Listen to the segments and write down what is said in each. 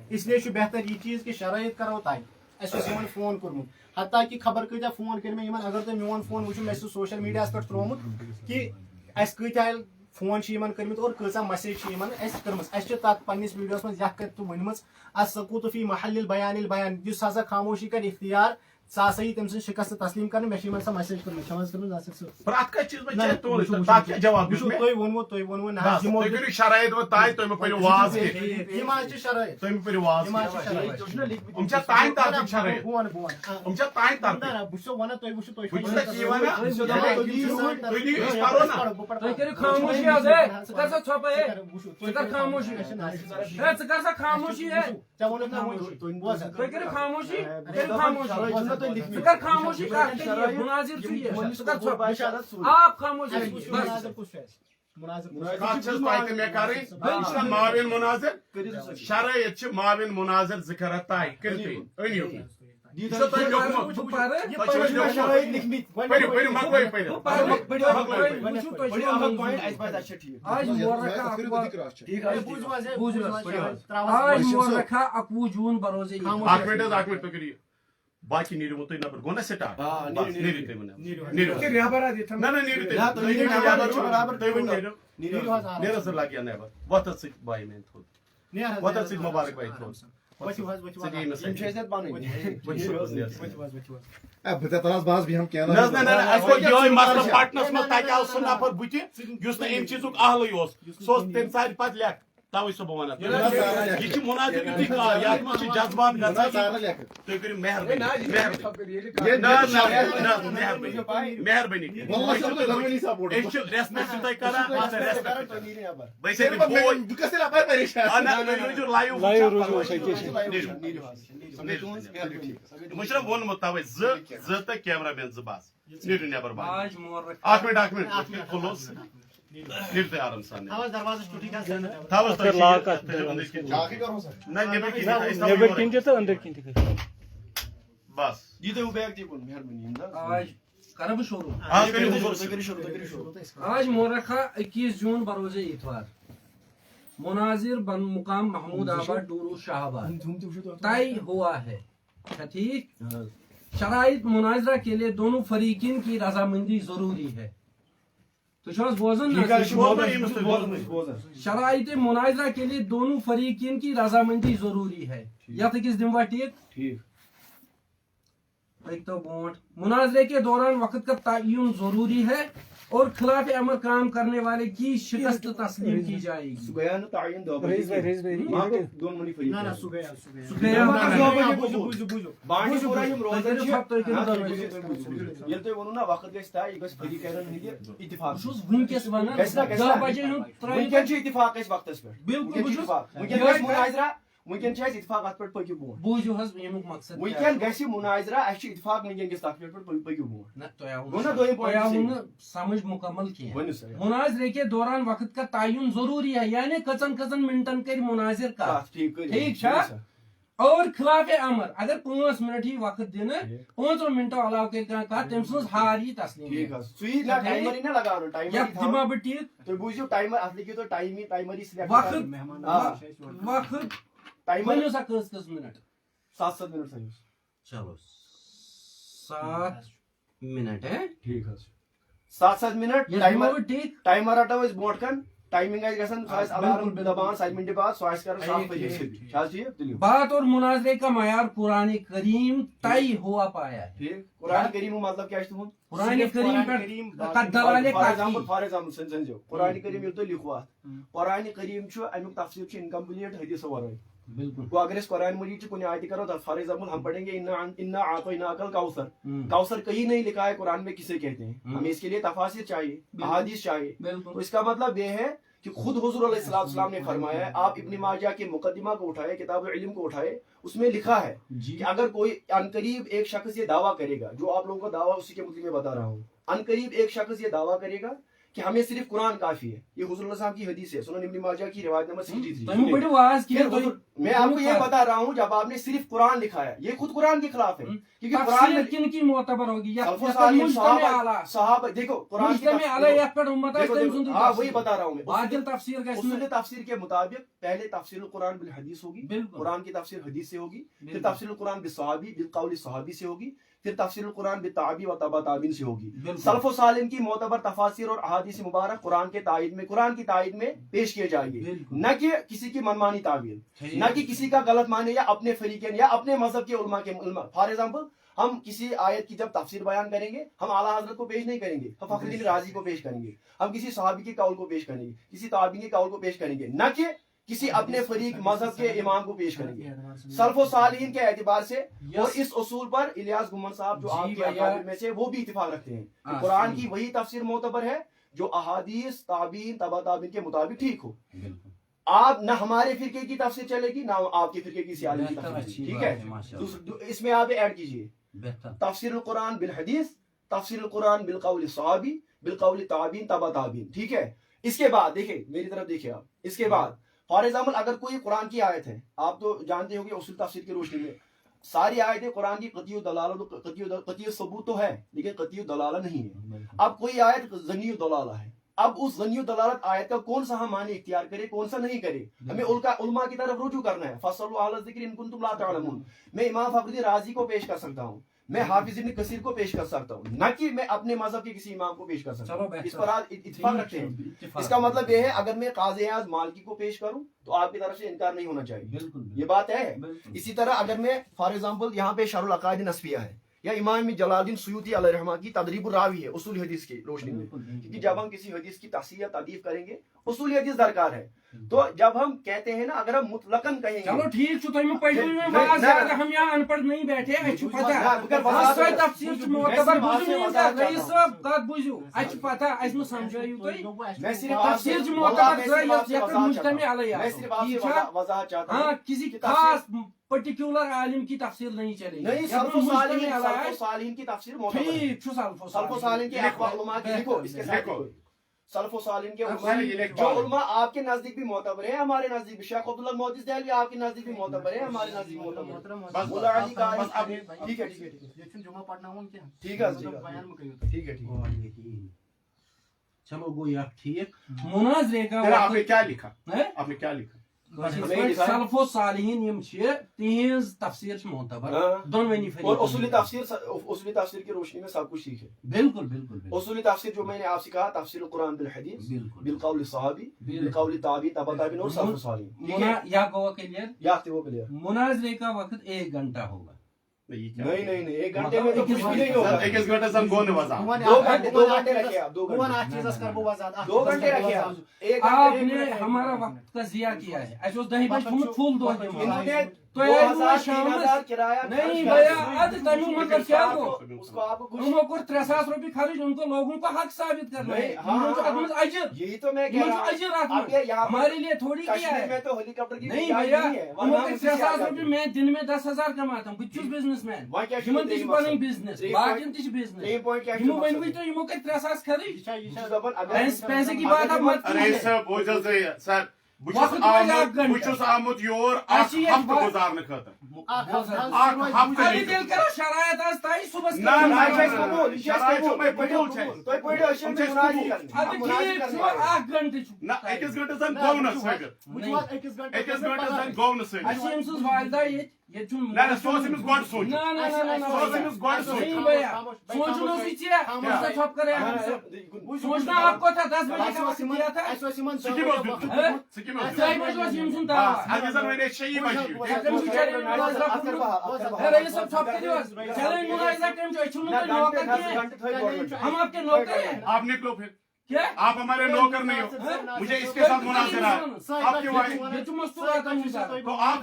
اس لیے بہتر یہ چیز کہ شرائط کرو طے اہم فون کورمت حتیٰ کہ خبر کتیا فون کر میں اگر تھی میون فون وچو مے سوشل میڈیا پہ ترومت کہ اس کتیا فون کرمت اور کۭژاہ میسیج کرم تک پنس ویڈیوس من یک کر ونم السکوت فی محل البیان البیان اس ہسا خاموشی کر اختیار سا ہسا یہ تم سن شکست تسلیم کرنے میں سا میسیج خاموشی آپ خاموشی معاون مناظر شرائط معاون مناظر ذکر طے کرو اکوہ جون بروز باقی نیرو تھی نبر گو نا سٹارٹ نیرو سر لگیا نبر وتر سی بائی مین تھوڑ وتر سی مبارک بائی تھوڑ پٹنس مز تک آو سہ نفر بت اس ام چیز اہل سہ تم سات پہ لکھ توے سو بہ ونان یہ مناظر یتھی کال یتھ مجھ جذبات گژھان تُہۍ کٔرِو مہربٲنی مہربٲنی أسۍ چھِ ریسپیکٹ تۄہہِ کران مشرف ووٚنمُت توے زٕ تہٕ کیمرہ مین زٕ بس نیٖرِو نٮ۪بر اکھ منٹ کھُلوس نیٖرِو تُہۍ آرام سان بس آج مورخہ 21 جون بروز اتوار مناظر بن مقام محمود آباد ڈورو شاہ آباد طے ہوا ہے ٹھیک شرائط مناظرہ کے لیے دونوں فریقین کی رضامندی ضروری ہے شرائط مناظرہ کے لیے دونوں فریقین کی رضامندی ضروری ہے یا کس دموا ٹھیک ایک تو بونٹ مناظرے کے دوران وقت کا تعین ضروری ہے اور خلاف امر کام کرنے والے کی شکست تسلیم کی جائے گی ونکن اتفاق ات پہ پکو برو بوجو حس یمیک مقصد ونکن گژھِ مناظرہ اس اتفاق ونکن کس تک پہ پکو برو سمجھ مکمل کیا مناظرے کے دوران وقت کا تعین ضروری ہے یعنی کچن منٹن کر مناظر کا ٹھیک اور خلاف امر اگر 5 منٹ ہی وقت دن 5 منٹو علاوہ کر تم سن ہار یہ تسلیم دما بہ ٹھیک بوزو ٹائمر ات لکھو تو ٹائمر وقت ٹائمر سا کس منٹ 7 منٹ چلو 7 منٹ ہے ٹھیک 7 منٹ ٹائمر رٹو اس برو کن ٹائمنگ الارم دبان 7 منٹ بعد بات اور مناظرے کا معیار قرآن کریم طے ہوا پایا ہے قرآن کریم مطلب کیا قرآن کریم فار ایگزامپل سنجو قرآن کریم یل تھی لکھو قرآن کریم امیک تفسیر انکمپلیٹ حدیث ورائے بالکل گو اگر قرآن مجید کن آیت کرو تو فار ایگزامپل ہم پڑھیں گے انا اعطیناک الکوثر کوثر کہیں نہیں لکھا ہے قرآن میں کسے کہتے ہیں ہمیں اس کے لیے تفاسیر چاہیے احادیث چاہیے تو اس کا مطلب یہ ہے کہ خود حضور علیہ السلام نے فرمایا ہے آپ ابن ماجہ کے مقدمہ کو اٹھائے کتاب علم کو اٹھائے اس میں لکھا ہے کہ اگر کوئی عنقریب ایک شخص یہ دعویٰ کرے گا جو آپ لوگوں کو دعویٰ اسی کے مطلب میں بتا رہا ہوں عنقریب ایک شخص یہ دعویٰ کرے گا कि हमें सिर्फ कुरान काफी है। ये हुजूर सल्लल्लाहु अलैहि वसल्लम की हदीस है, सुनन इब्न माजा की रिवायत नंबर 63। मैं आपको ये बता रहा हूँ, जब आपने सिर्फ कुरान लिखा है, ये खुद कुरान के खिलाफ है, क्योंकि कुरान में किन की मोतबर होगी सहाबा देखो कुरान हाँ वही बता रहा हूँ मैं। उसूल तफसीर के मुताबिक पहले तफसीर कुरान बिल हदीस होगी, कुरान की तफसीर हदीस से होगी, फिर तफसीर कुरान बिल सहाबी बिल कौल सहाबी से होगी, फिर तफसीर कुरान बिल ताबी व तबा ताबीन से होगी। सल्फ व सालिन की मोतबर तफासिर और अहादीस मुबारक कुरान के तायद में, कुरान की तायद में पेश किए जाएंगे, न कि किसी की मनमानी तावील, न कि किसी का गलत माने या अपने फरीकैन या अपने मजहब के उलमा के। फॉर एग्जाम्पल हम किसी आयत की जब तफसीर बयान करेंगे, हम आला हजरत को पेश नहीं करेंगे, हम फखरुद्दीन राजी को पेश करेंगे, हम किसी सहाबी के कौल को पेश करेंगे, किसी ताबी के कौल को पेश करेंगे, न कि किसी अपने फरीक मजहब के इमाम को पेश करेंगे सल्फ व सालिहीन के एतबार से। और इस उसूल पर इलियास गुमन साहब जो आपके अकाबिर में से वो भी इत्तिफाक रखते हैं कि कुरान की वही तफसीर मोतबर है जो अहादीस ताबीन तबा ताबीन के मुताबिक ठीक हो। आप न हमारे फिरके की तफसीर चलेगी, ना आपके फिरके की सियाली की तफसीर, ठीक है। इसमें आप ऐड कीजिए तफसीर कुरान बिल हदीस, तफसीर कुरान बिल कौल सहाबी बिल कौल ताबीन तबा ताबीन, ठीक है। इसके बाद देखिए, मेरी तरफ देखिए आप, इसके बाद फॉर एग्जाम्पल अगर कोई कुरान की आयत है, आप तो जानते हो कि उसूल तफसीर की रोशनी में सारी आयतें कुरान की कतियु दलाला कतियु सबूत तो है, लेकिन कतियु दलाला नहीं है। अब कोई आयत ज़न्नियु दलाला है, अब उस ज़न्नियु दलालत आयत का कौन सा हम माने इख्तियार करें, कौन सा नहीं करे, हमें उलमा की तरफ रुजू करना है। फसलु अला ज़िक्र इन कुंतुम ला तअलमून। मैं इमाम फखरुद्दीन राजी को पेश कर सकता हूँ, मैं हाफिज इब्न कसीर को पेश कर सकता हूँ, न कि मैं अपने मजहब के किसी इमाम को पेश कर सकता हूँ। इस पर आज इत्तिफाक रखते हैं। इसका मतलब यह है अगर मैं काज़ी आज़ मालिकी को पेश करूँ तो आपकी तरफ से इनकार नहीं होना चाहिए, ये बात है। इसी तरह अगर मैं फॉर एग्जाम्पल यहाँ पे शरुल अकायद नस्फिया है या इमाम जलालुद्दीन सुयूती अलैहिर्रहमा की तदरीबुर रावी है उसूल हदीस की रोशनी में, क्योंकि जब हम किसी हदीस की तहसीह या तारीफ करेंगे उसूल हदीस दरकार है। तो जब हम कहते हैं ना, अगर हम मुतलकन कहेंगे, चलो ठीक छु तोय में पढ़ियो में बात है, हम यहाँ अनपढ़ नहीं बैठे, अच्छी पता है तफसीर छु मोतबर बुझू नहीं जा रही सब बात बुझू, अच्छी पता है इसमें समझायु तोय। मैं सिर्फ तफसीर छु मोतबर जो ये मुजतमे अलैया, मैं सिर्फ आपसे वजाहत चाहता हूं। हां, किसी खास पर्टिकुलर आलिम की तफसीर नहीं चलेगी, नहीं सल्फ व सालिहीन की तफसीर मोतबर है। ठीक छु सल्फ व सालिहीन के अक़वाल उलमा की देखो, इसके साथ सल्फ व सालिहीन के जो उलमा आपके नजदीक भी मोतबर है, हमारे नजदीक भी शेख अब्दुल्लाह मोहद्दिस दहलवी आपके नजदीक भी मोतबर है, हमारे नजदीक मोतबर है। बस मुल्ला अली कारी ठीक है, ठीक है, ये जुमा पढ़ना हो क्या, ठीक है, बयान में कहियो, ठीक है, ठीक है। चलो वो या ठीक मुनाज़रे का आपने क्या लिखा, आपने क्या लिखा? सल्फ व सालिहीन यम छ तिहिंज तफसीर छ मोतबर दोनों फरीक, और उसूली तफसीर की रोशनी में सब कुछ ठीक है। बिल्कुल बिल्कुल। उसूली तफसीर जो मैंने आपसे कहा, तफसीर कुरान बिल हदीस बिल कौल सहाबी बिल कौल ताबी तबा ताबीन और सल्फ व सालिहीन, या गोवा क्लियर, या वो क्लियर। मुनाज़रे का वक्त 1 घंटा होगा। नहीं नहीं नहीं, 1 घंटे में तो कुछ भी नहीं होगा। 1 घंटे से हम गोने वजा 2 घंटे रखिए आप, 2 गुमान आज चीज कर वो वजा 2 घंटे रखिए आप। आपने हमारा वक्त का जिया किया है। ऐसे उस दही बज फुल दो इन्होंने तो यार शाम किराया नहीं भैया आज तनु मतलब क्या को उसको आपको कुछ उनको 300 रुपए खर्च उनको लोगों को हक साबित करना है। अजर यही तो मैं कह रहा हूं, हमारे लिए थोड़ी किया है। मैं तो हेलीकॉप्टर की नहीं भैया, उनको 300 रुपए मैं दिन में 10,000 कमाता हूं, कुछ बिजनेसमैन हिमन तिज बनी बिजनेस बाकिन तिज बिजनेस हिमो बन तो हिमो के 300 खर्च पैसे की बात आप मत अरे सर बोझल से सर बुचुस आमुद योर हफ्ते गुजारने खतर दिल करो शरायत आज ताई सुबह ना ना शरायत में पड़ो छे तो पड़ो अशम में मुनाजी करनी आठ घंटे ना 21 घंटे सन गोनस फगर 21 घंटे सन गोनस अशम सुस वालदा ये चुन ना ना सोचमिस गॉड सोच ना ना ना ना सोचमिस गॉड सोच नहीं भैया सोचनो सीचिया मुझसे छप करे सोचना आपको था 10 बजे का वक्त दिया था सिक्किम आगे सर मैंने शही बजी अरे ये सब छप के दिवस चलो मुनाइजा टाइम जो चुनो तो नौकर के हम आपके नौकर हैं। आप निकलो फिर, क्या आप हमारे नौकर नहीं हो, मुझे इसके साथ मुनासिरा है। आपकी वाइफ ये तुम मस्तूर आता हूं सर तो आप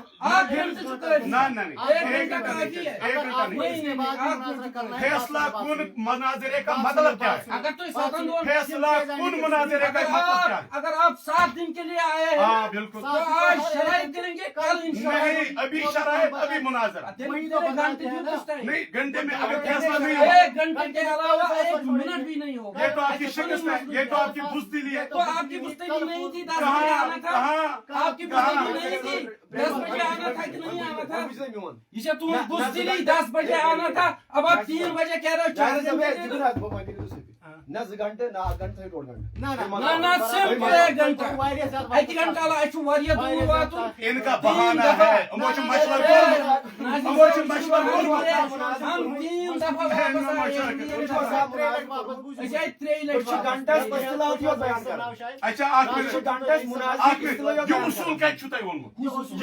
फिर से चुप रहे ना ना नहीं, 1 घंटा काफी है। 1 घंटा नहीं। नहीं फैसला कुन मुनाजिरे का मतलब क्या है? अगर तो स्वतंत्र फैसला कुन मुनाजिरे का मतलब क्या है? अगर आप 7 दिन के लिए आए हैं हाँ बिल्कुल, तो आज शराइत करेंगे, कल इंशाल्लाह नहीं अभी शराइत अभी मुनाजरा नहीं, घंटे में अगर फैसला नहीं हो 1 घंटे के अलावा 1 मिनट भी नहीं होगा। ये तो आपकी शिकस्त है। ये तो आपकी बुज़दिली है। तो आपकी बुज़दिली नहीं थी, 10 बजे आना था। आपकी बुज़दिली नहीं थी, 10 बजे आना था कि नहीं आना था? ये तुम बुज़दिली 10 बजे आना था, अब आप 3 बजे कह रहे हो 4 बजे। ना 2 घंटे ना 8 घंटे 2 घंटे ना सिर्फ 1 घंटा 1 घंटा ला अच्छु वारिया दूर वातुन इनका बहाना है उमोच मशवर उमोच मशवर हम 3 दफा वापस आए 3 घंटा इस्लाहियत बयान कर अच्छा आख में घंटा मुनाजिर ये उसूल का छुता है उनको ये उसूल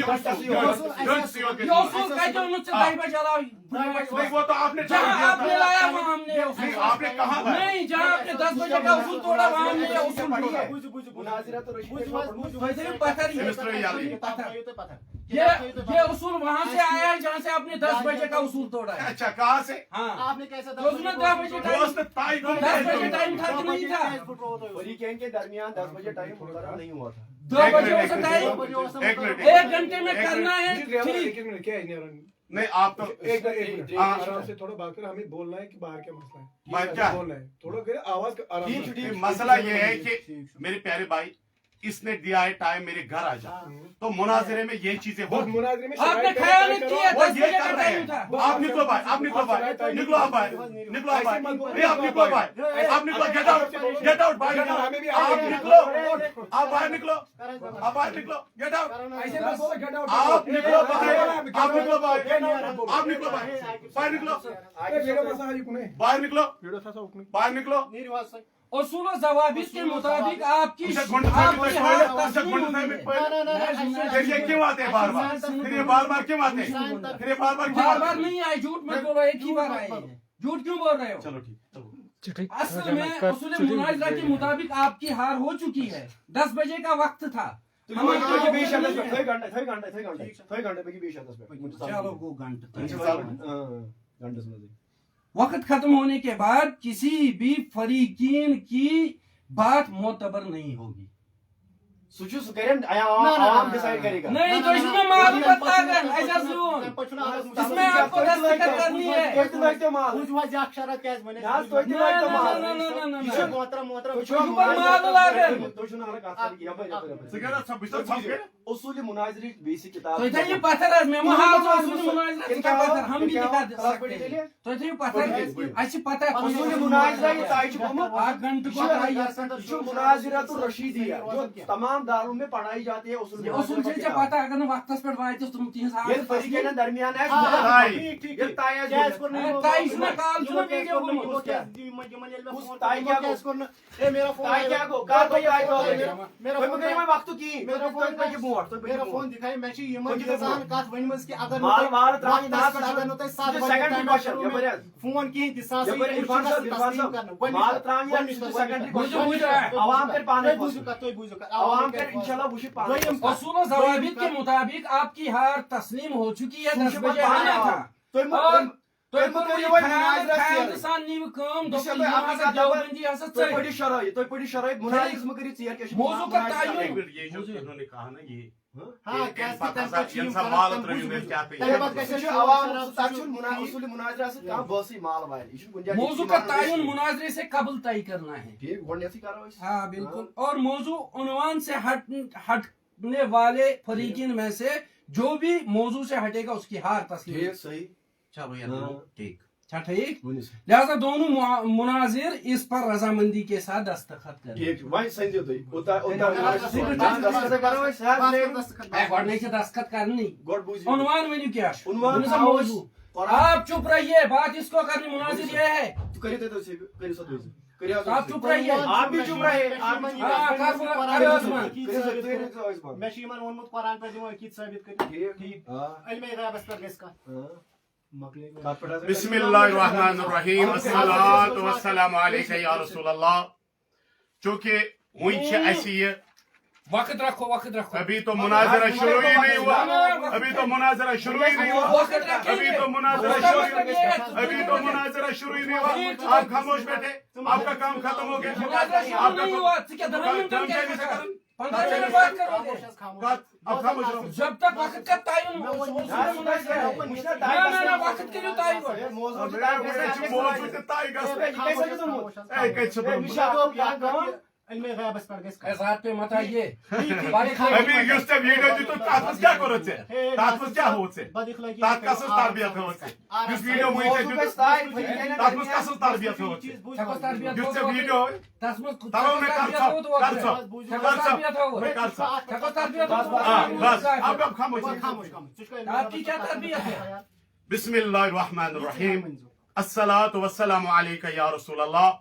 का जो नुच दाई बजाला नहीं वो तो आपने आपने लाया वहां हमने आपने कहा नहीं जहां आपने 10 बजे का उसूल तोड़ा वहां हमने उसूल तोड़ा मुनाजिरा तो ये उसूल वहां से आया है जहां से आपने 10 बजे का उसूल तोड़ा है। अच्छा कहाँ से हाँ आपने कैसे तो उसमें 10 बजे दोस्त ताई 10 बजे टाइम था कि नहीं था? फरीकैन के दरमियान 10 बजे टाइम मुकर्रर नहीं हुआ था। 2 बजे हो सकता है, 1 घंटे में करना है ठीक। नहीं आप तो आराम से थोड़ा बात कर, हमें बोलना है कि बाहर क्या मसला है, बात क्या बोलना है थोड़ा कर आवाज आराम से। मसला ये है कि मेरे प्यारे भाई इसने दिया है टाइम मेरे घर आ जा तो मुनाजिरे में ये चीजें हो मुनाजिरे में आपने ख्याल नहीं किया, वो 10 ये बजे कर का रहे टाइम हैं था। आप निकलो भाई आप निकलो भाई निकलो आप भाई निकलो आप भाई नहीं आप निकलो भाई आप निकलो गेट आउट भाई आप निकलो आप बाहर निकलो आप बाहर निकलो गेट आउट ऐसे मत बोलो गेट आउट। आप निकलो बाहर आप निकलो बाहर आप निकलो बाहर बाहर निकलो बाहर निकलो बाहर निकलो उसूल ज़वाबित के मुताबिक आपकी ये क्यों आते हैं बार बार फिर ये बार बार क्यों आते हैं फिर ये बार बार क्यों बार आते बार हैं नहीं आए, झूठ मत बोलो, एक ही बार आए हैं। झूठ क्यों बोल रहे हो? चलो ठीक असल में उसूल मुनाज़रा के मुताबिक आपकी हार हो चुकी है, 10 बजे का वक्त था। चलो वो घंटे वक्त खत्म होने के बाद किसी भी फरीकीन की बात मोतबर नहीं होगी। आवाम डिसाइड करेगा। नहीं तो इसमें मालूम बताकर ऐसा सुन, इसमें आपको दस्तखत करनी है। उसूल मुनाज़िरी बेसिक किताब तो ये पत्थर है, मैं वहां उसूल मुनाज़िरा का पत्थर हम भी दिखा सकते हैं। तो ये पत्थर अच्छी पता है उसूल मुनाज़िरा ये ताइज मोहम्मद 8 घंटे को जो मुनाज़िरा तो रशीदिया जो तमाम दारों में पढ़ाई जाती है उसूल से पता अगर वक्त पर वायत तुम 3 साल ये फरीकैन दरमियान है ये ताइज ताइज में काल सुन वीडियो को उस ताई क्या को कार को ताई को मेरा फोन में वक्त की मेरा फोन पे की बोर्ड मेरा फोन दिखाई मैं छी यमन की जान कात वनमस की अगर माल त्राण अगर न तय 7 सेकंडरी क्वेश्चन ये बढ़िया फोन की दिशा से इरफान साहब माल त्राण या सेकंडरी क्वेश्चन आवाम कर पाने बुझु का तो बुझु का आवाम कर इंशाल्लाह बुझ पाने उसूल ज़वाबित के मुताबिक आपकी हार तस्लीम हो चुकी है, 10 बजे आना था। तो ये जो इन्होंने कहा ना ये मौजू का तयन मुनाजरे से कबल तय करना है। हाँ बिल्कुल। और मौजू उन्वान से हटने वाले फरीकीन में से जो भी मौजू से हटेगा उसकी हार तस्लीम। सही चलो यार ठीक ठीक। लिहाजा दोनों मुनाजिर इस पर रजामंदी के साथ दस्तखत करें। दस्तखत करनी उन्वान मेन्यू क्या मौजू। आप चुप रहिए, बात इसको करनी मुनाजिर ये है। आप चुप रहिए, आप भी चुप रहिए। मैं शीमन वोनमुत कुरान पे दिमो की साबित करी ठीक इल्मे गैबस पर इसका बिस्मिल्लाहिर्रहमानिर्रहीम अस्सलातु वस्सलामु अलैका या रसूलल्लाह। चूंकि हुई ऐसी ये वक्त रखो अभी तो मुनाजरा शुरू ही नहीं हुआ, अभी तो मुनाजरा शुरू ही नहीं हुआ, अभी तो मुनाजरा शुरू ही नहीं हुआ। आप खामोश बैठे, आपका काम खत्म हो गया। जब तक वक्त का तयन वक्त کریو تائی گوڑ یہ موضوع اب جو یہ تائی موضوع کیسے جو آگے موضوع سنائے؟ جو تائی گژھِ یہ کیسے جو تم اے کتھ اے مشاہد کیا کہاں علم غیبس پر گژھِ ذات پہ مت آئیے ابھی یُس ژےٚ ویٖڈیو دیُتُتھ تتھ منٛز کیٛاہ کوٚرُتھ ژےٚ تتھ منٛز کیٛاہ ہووُتھ ژےٚ بد اخلاقی تتھ کس تربیت ہووُتھ ژےٚ یُس ویٖڈیو وٕنۍ ژےٚ موضوع دیُتُتھ گژھِ تائی فریقین تتھ منٛز درمیان کس تربیت ہووُتھ ژےٚ چھکس تربیت یُس ژےٚ ویٖڈیو تس مز ترو مےٚ کر ژۄپ کر ژۄپ تربیت ہو مےٚ کر ژۄپ چھکس تربیت بس اب خاموش خاموش خاموش آپ کی کیا تربیت ہے بسم اللہ الرحمن الرحیم الصلاۃ والسلام علیکہ یا رسول اللہ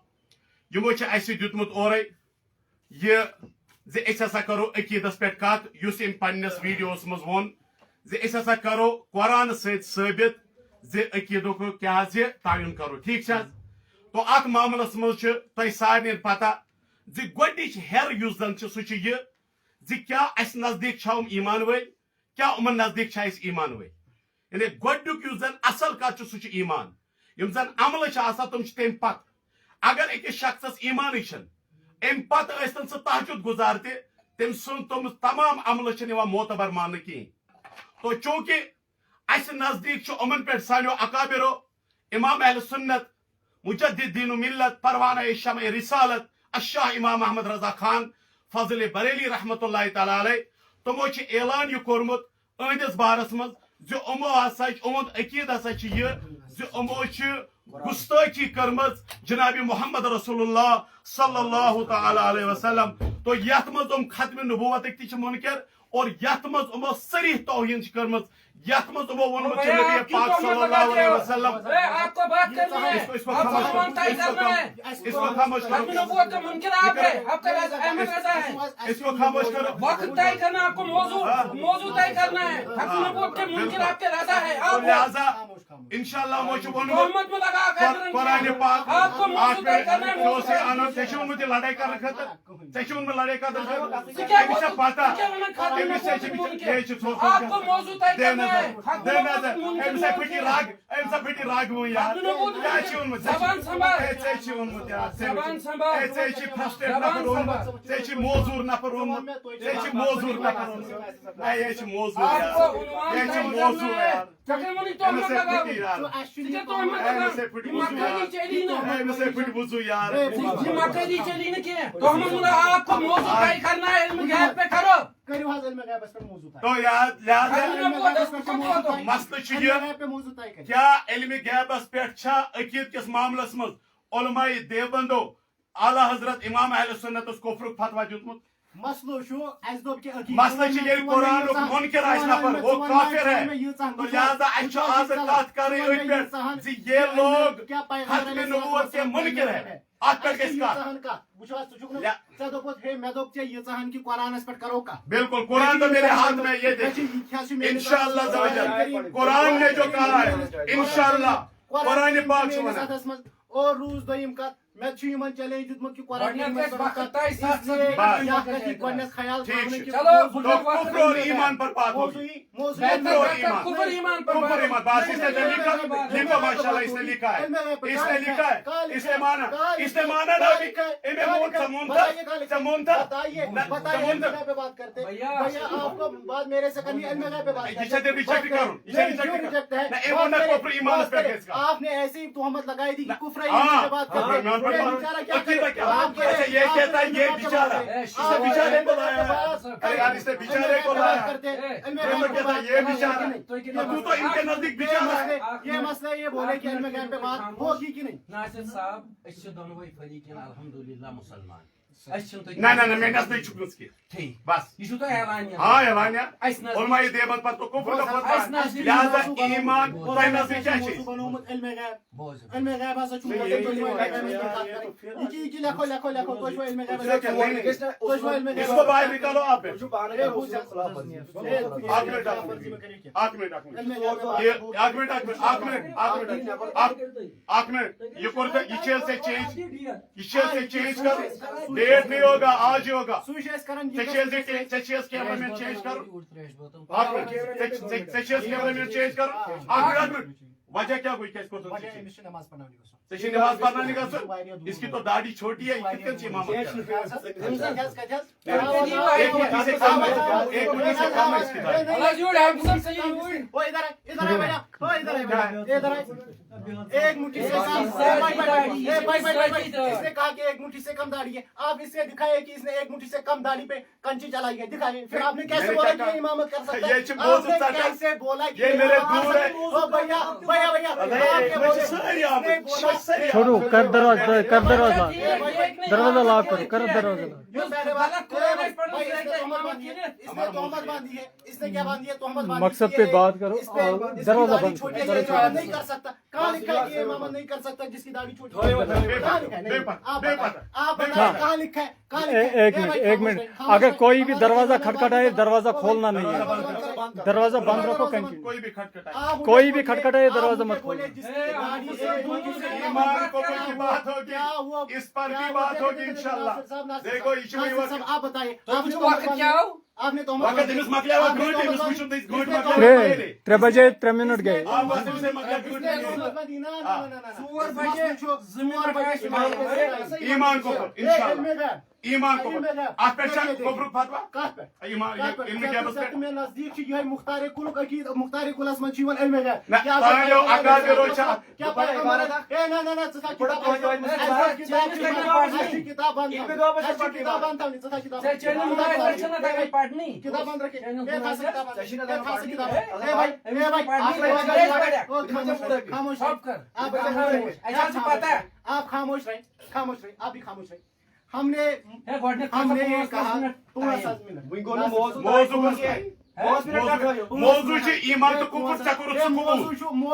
یمو چھ اسہ دیتمت اورے یہ زِ أسۍ ہسا کرو عقیدس پٮ۪ٹھ کتھ یُس أمۍ پننس ویڈیوس منٛز ووٚن زِ أسۍ ہسا کرو قرآن سۭتۍ ثٲبت زِ عقیدُک کیاہ زِ تعین کرو ٹھیک چھ تو اتھ معاملس منٛز چھُ تۄہہِ سارنٕے پتہ زِ گۄڈنِچ ہٮ۪ر یُس زن چھِ سُہ چھُ یہِ زِ کیاہ اسہِ نزدیٖک چھا یِم ایمان وٲلۍ کیاہ یِمن نزدیٖک چھا أسۍ ایمان وٲلۍ یعنی گۄڈنیُک یُس زن اصل کتھ چھُ سُہ چھُ ایمان یِم زن عملہٕ چھِ آسان تِم چھِ تمہِ پتہٕ اگر أکِس شخصس ایمانٕے چھِنہٕ امہِ پتہٕ ٲسۍتن سُہ تہجد گزار تہِ تٔمۍ سُنٛد تِم تمام عملہٕ چھِنہٕ یِوان معتبر ماننہٕ کِہیٖنۍ تو چوٗنٛکہِ اسہِ نزدیٖک چھُ یِمن پٮ۪ٹھ سانیو اکابرو امام اہل سنت مجدد دین و ملت پروانہ شمع رسالت الشاہ امام احمد رضا خان فضل بریلی رحمت اللہ تعالیٰ علیہ تمو چھُ اعلان یہِ کوٚرمُت أہنٛدِس بارس منٛز زِ یِمو ہسا یِہُنٛد عقیٖد ہسا چھُ یہِ زِ یِمو چھِ گستٲخی کٔرمٕژ جناب محمد رسول اللہ صلی اللہ تعالیٰ علیہ وسلم تو یتھ منٛز یِم ختمِ نبوتٕکۍ تہِ چھِ مُنکر اور یتھ منٛز یِمو صریح توہین چھِ کٔرمٕژ یتھ منٛز یِمو ووٚنمُت چھُ نبی پاک صلی اللہ علیہ وسلم آپ کو بات کرنی ہے اس کو آپ کو ایمان طے کرنا ہے اس کو خاموش ختم کرو نبوت کا منکر آپ ہے آپ کا احمد رضا ہے اس کو خاموش کرو وقت طے کرنا آپ کو موضوع طے کرنا ہے ختم نبوت کے منکر آپ کے رضا ہے تو آپ لہذا انشاءاللہ وہ چھُ ووٚنمُت محمد میں لگا کر قرآن پاک آپ کو موضوع طے کرنا ہے اوس یہِ اَنُن ژےٚ چھُ ووٚنمُت یہِ لڑٲے کرنہٕ خٲطرٕ ژےٚ چھُ ووٚنمُت لڑٲے کرنہٕ خٲطرٕ أمِس چھےٚ پتہ أمِس چھِ آپ کو موضوع طے کرنا ہے أمِس ہے پھٕٹی رگ أمِس ہے پھٕٹی رگ وۄنۍ یار کیٛاہ چھُ ووٚنمُت زبان سنبھال ژےٚ چھُ ووٚنمُت یار زبان سنبھال ژےٚ چھِ فرسٹریٹ نفر اوٚنمُت ژےٚ چھِ موزوٗر نفر اوٚنمُت ژےٚ چھِ موزوٗر نفر اوٚنمُت اے یے چھِ موزوٗر آپ کو یار عنوان یے چھِ طے موزوٗر کرنا ہے یار تقریباً تو أمِس ہم ہے لگا پھٕٹی یار یہ تو ہم أمِس ہے پھٕٹی وضوٗ یار مکہ چلی نا أمِس ہے پھٕٹی وضوٗ یار یہ مکہ چلی نا کیا تو ہم آپ کو موضوع طے کرنا ہے علم غیب پہ کرو کٔرِو حظ علم غیبس پٮ۪ٹھ موضوٗع طے تو یار لہذا علم غیبس پٮ۪ٹھ چھُ موضوٗع طے مسلہٕ چھُ علم یہِ غیب پٮ۪ٹھ موضوٗع طے کٔرِو کیا علم غیبس پٮ۪ٹھ چھا عقیٖد کِس معاملس منٛز علماء دیوبندو اعلیٰ حضرت امام اہل سنتس کفرُک فتوا دیُتمُت مسلہٕ چھُ اَسہِ دوٚپ کہِ عقیٖدت مسلہٕ چھُ ییٚلہِ قرآنُک مُنکر آسہِ نفر وہ کافر ہے تو لہذا اَسہِ چھُ آز کتھ کرٕنۍ أتھۍ پٮ۪ٹھ زِ یہ لوگ ختمِ نبوت کے منکر ہے اتھ پٮ۪ٹھ گژھِ کتھ وٕچھ حظ ژٕ چھُکھ نہٕ ژےٚ دوٚپُتھ ہے مےٚ دوٚپ ژےٚ ییٖژاہن کہِ قرآنس پٮ۪ٹھ کرو کتھ بالکل قرآن تو میرے ہاتھ میں یہ دے انشاءاللہ زوجل قرآن نے جو کہا ہے انشاءاللہ قرآن پاک چھُ وَنان اور روٗز دوٚیِم کتھ مےٚ چھُ یِمن چیلینج دیُتمُت کہِ قرآن گۄڈنیٚتھ خیال ٹھیک چھُ چلو تو کفر اور ایمان پر بات ہوگی کفر اور ایمان کفر ایمان پر کفر ایمان بات اس نے لکھا لکھو ماشاءاللہ اس نے لکھا ہے اس نے لکھا ہے اس نے مانا نا ابھی پہ بات کرتے بھیا آپ کو بات میرے سے کرنی علم غیب پہ بات کرتے آپ نے ایسی ہی تہمت لگائی تھی کہ کفر ایمان پہ بات کرتے یہ کہتا ہے یہ بیچارہ اس نے بیچارے کو لایا اس نے بیچارے کو لایا یہ بیچارہ تو تو ان کے نزدیک بیچارہ ہے یہ مسئلہ یہ بولے کہ علم غیب پہ بات ہوگی کہ نہیں ناصر صاحب اس سے دونوں فریقین الحمدللہ مسلمان نہ نہ میں نزدیک چھُکھ کی ٹھیک بس یہ چھو تو اعلانیہ ہاں اعلانیہ علماء دیوبند پر تو کفر کا فتوا لہذا ایمان تۄہہِ نزدیک کیٛاہ چھِ بنومُت علم غیب بوز علم غیب ہسا چھُ یہ لیکھو لیکھو لیکھو تُہۍ چھُو علم غیب تُہۍ چھُو علم اس کو باہر نکالو آپ ایک منٹ یہ چیز سے چینج کر ڈیٹ نہیں ہوگا آج ہی ہوگا کیمرہ مین چینج کرو کیمرہ مین چینج کرو वजह क्या कोई कैसे को वजह अमिस नमाज पढ़ने गो से नमाज पढ़ने का इसकी तो दाढ़ी छोटी है कितने से इमामत एक मुट्ठी से इसने कहा कि एक मुट्ठी से कम दाढ़ी है, आप इससे दिखाइए कि इसने एक मुट्ठी से कम दाढ़ी पे कंची चलाई है, दिखाइए। फिर आपने कैसे बोला कि ये इमामत कर सकता है? आपने कैसे बोला कि ये मेरे दूर है? ओ भैया भैया भैया छोड़ो, कर दरवाजा दरवाजा लॉक करो, कर दरवाजा इसने तोहमत बांधी है, इसने क्या बांधी है? तोहमत बांधी। मकसद पे बात करो और दरवाजा बंद करो। नहीं कर सकता, कहाँ लिखा है कि इमामत नहीं कर सकता जिसकी दाढ़ी छोटी है? कहाँ लिखा है? आप बताइए कहाँ लिखा है? कहाँ लिखा है? एक मिनट, अगर कोई भी दरवाजा खटखटाए दरवाजा खोलना नहीं है, दरवाजा बंद रखो, कंटिन्यू। कोई भी खटखटाए कोई भी खटखटाए दरवाजा मत खोलो। ईमान को की बात होगी, इस पर भी बात होगी इंशाल्लाह। देखो आप बताइए आपने तो वक्त इस मकले वो गुड इस कुछ दिस गुड त्रे 3 बजे 3 मिनट गए। आप बस से मकले गुड ईमान को इंशाल्लाह ईमान को आप पे चल कोबरू फतवा ईमान इल्म क्या बस में नजदीक है मुख्तार कुल अकीद मुख्तार कुल असमन जीवन इल्म है क्या तायो अकादे रोचा क्या पैगंबर ए ना किताब बंद किताब बंद रखे खामोश आप खामोश रहे आप भी खामोश रहे। हमने ये कहा थोड़ा सा मौजू ईमान तो कुफर चकुर कबूल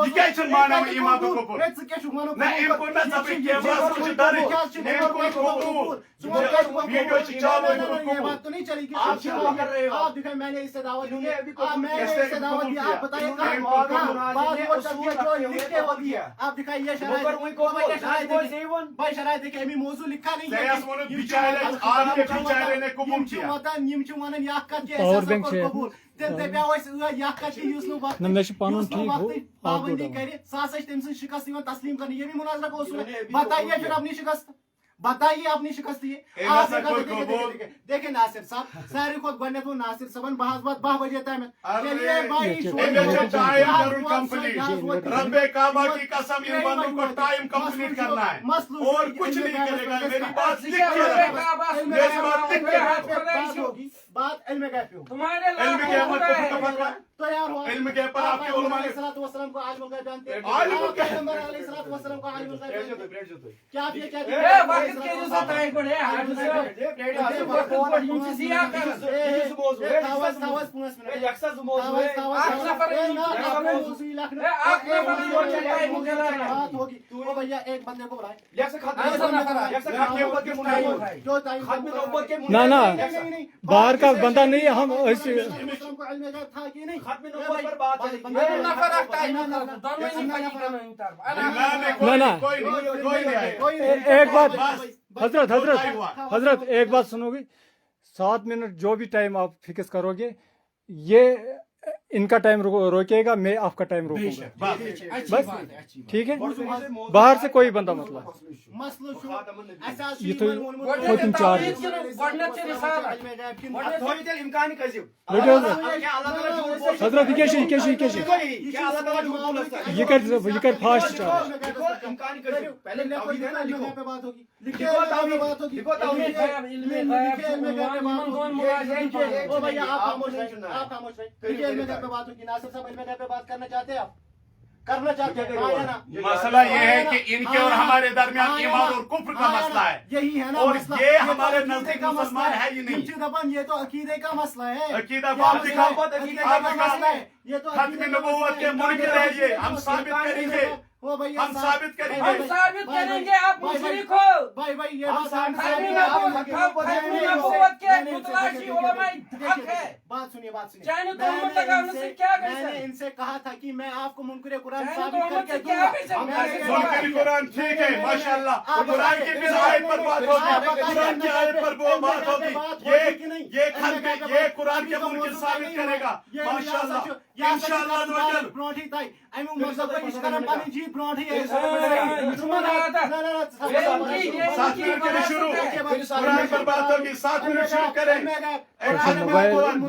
ये क्या माना ईमान तो कुफर ना इनको ना जब कैमरा कुछ डर इनको कबूल वीडियो चालू ये बात तो नहीं चलेगी। आप दिखाए मैंने इससे दावत दी है, मैंने इससे दावत दी, आप बताइए आप दिखाइए भाई शराय देखिए अभी मौजू लिखा नहीं है कबूल पाबंदी करे शिकस्त तस्लीम करनी, ये भी मुनाजरा को उसूल है। बताइए फिर अपनी शिकस्त, बताइए अपनी शिकस्त देखिए नासिर साहब सारे खुद गो नासिर सबन बहस बात 12 बजे तक रब्बे काबा की कसम इन बंदों को टाइम कंप्लीट करना है और कुछ नहीं करेगा। मेरी बात बात इल्म गैब पे हो, तुम्हारे इल्म गैब मत को फतवा तैयार हो इल्म गैब पर आपके उलमा ने अलैहिस्सलाम को आलिमुल गैब जानते हैं, आलिमुल गैब पैगंबर अलैहिस्सलाम को आलिमुल गैब जानते हैं। क्या आप ये कहते हैं ए वक्त के जो सताए को है हाथ से भैया एक बंदे को बुलाए ना बाहर का बंदा नहीं, हम ऐसे था कि नहीं एक बात हजरत एक बात सुनोगे, 7 मिनट जो भी टाइम आप फिक्स करोगे ये इनका टाइम रोकेगा, मैं आपका टाइम रोकूंगा बस, ठीक है। बाहर से कोई बंदा मतलब ये तो तुम चार हजरत ये कर फास्ट बात होगी। नासिर साहब इल्म गैब पे बात करना चाहते हैं, आप करना चाहते हैं? मसला ये है कि इनके और हमारे दरमियान ईमान और कुफ्र का मसला है, यही है ना और मसला। ये हमारे नजदीक मुसलमान है ही नहीं। ये तो अकीदे का मसला है, अकीदा बाप दिखाओ, ये तो खत्म नबूवत के मुनकर है ये, हम साबित करेंगे, हम साबित करेंगे। आप मुशरिक हो भाई ये बात सुनिए मैंने इनसे कहा था कि मैं आपको मुनकर कुरान साबित करके दूंगा। मुनकर कुरान ठीक है माशाल्लाह, कुरान की फिर आयत पर बात होगी, कुरान की आयत पर वो बात होगी, ये कुरान के मुनकर साबित करेगा माशाल्लाह। انشاءاللہ نوجل برونٹھی تائی امیو مقصد ہے اس کرن پانی جی برونٹھی ہے سات منٹ کے شروع قرآن پر بات ہوگی 7 منٹ شروع کریں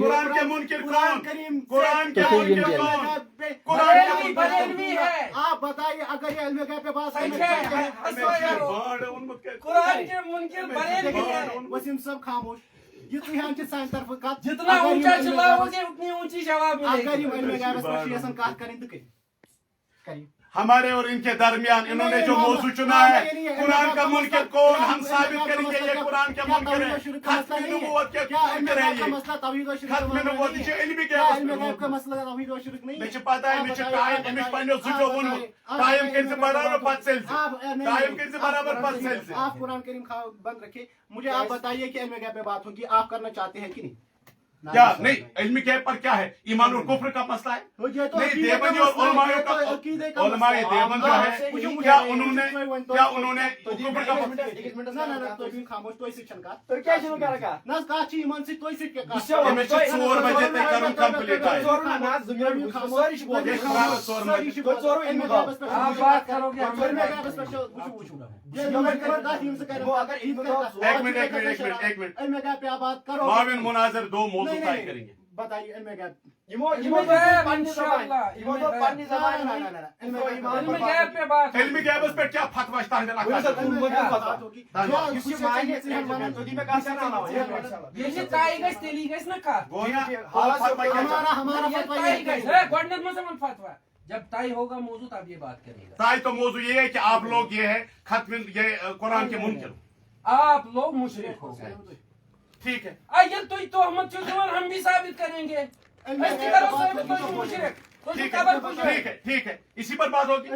قرآن کے منکر کون قرآن کے منکر کون قرآن کے ہے آپ بتائیے اگر یہ علم غیب پہ بات قرآن کے منکر بریلوی ہے وسیم صاحب خاموش یہ تو یہاں کی سائن طرف کات جتنا اونچا چلاؤ گے اتنی اونچی جواب ملے اگر گی یہ علم غیب پر شیسن کات کریں تو کریں ہمارے اور ان کے درمیان انہوں نے جو موضوع چنا ہے قرآن کا منکر کون ہم ثابت کریں گے یہ قرآن کا منکر ہے ختم نبوت کے منکر ہے یہ ختم نبوت یہ علمی غیب کا مسئلہ توحید و شرک نہیں مجھے پتہ ہے مجھے قائم امش پنیو زچو ونمت قائم کرزِ برابر پتہ سیلزِ قائم کرزِ برابر پتہ سیلزِ آپ قرآن کریم بند رکھیں مجھے آپ بتائیے کہ علم غیب پہ بات ہوگی آپ کرنا چاہتے ہیں کہ نہیں کیا نہیں علمی غیب پر کیا ہے ایمان اور کفر کا مسئلہ ہے نہیں دیوبندی اور علماء کا علماء دیوبند جو ہے کیا انہوں نے کفر کا خاموش تو سکھن کا تو کیا شروع کر رکھا نہ کہا چھ ایمان سے تو سکھ کے ہمیں 4 بجے تک کروں کمپلیٹ ہے آپ بات کرو گے ایک منٹ معاون مناظر 2 موضوع طے کریں گے بتائیے علم غیب علمی غیب پر کیا فتوا یہ تائی گژھِ تیلی گژھِ نا کتھ فتوا جب طے ہوگا موضوع تب یہ بات کرے گا طے تو موضوع یہ ہے کہ آپ لوگ یہ ہے ختم یہ قرآن کے منکر آپ لوگ مشرک ہو گئے ٹھیک ہے اگر تو تہمت چھو دیوان ہم بھی ثابت کریں گے ٹھیک ہے اسی پر بات ہوگی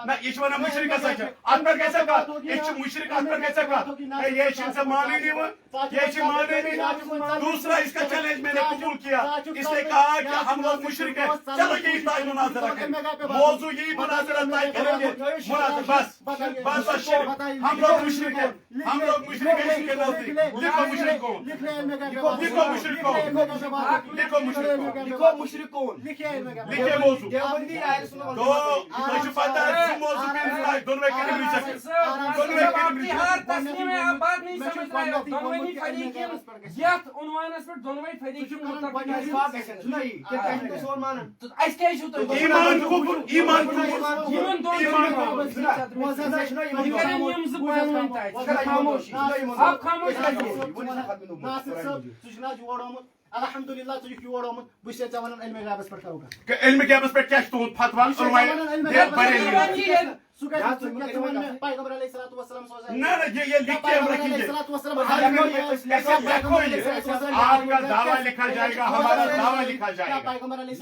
نہ ایشور مشرک سچ ات پر کیسے بات یہ مشرک ات پر کیسے بات یہ ان سے مانے نہیں یہ مانے نہیں دوسرا اس کا چیلنج میں نے قبول کیا اس نے کہا کہ ہم لوگ مشرک ہیں چلو یہی طے مناظرہ کریں موضوع یہی مناظرہ طے کریں گے بس بس بس ہم لوگ مشرک ہیں ہم لوگ مشرک ہیں اس کے نزدیک لکھو مشرک کون لکھو مشرک کون لکھو مشرک کون لکھے موضوع تو مجھے پتا ہے اس موضوع کے دونوں کے لیے مل سکتے ہر تصمیم میں آپ بات نہیں سمجھ رہے ہو دونوئی فریقین یت عنوانس پر دونوئی فریقین اس کیا چھو تو ایمان کفر ایمان یمن دون آپ خاموش ناصر صاحب سجنا جوڑ آمد الحمدللہ تجھ یور آمد بس سے ونان علم غیبس پر کرو کہ علم غیبس پر کیا تہد فتوا پیغمبر علیہ الصلوۃ والسلام نہ یہ لکھ کے ہم رکھیں گے آپ کا دعویٰ لکھا جائے گا ہمارا دعویٰ لکھا جائے گا پیغمبر علیہ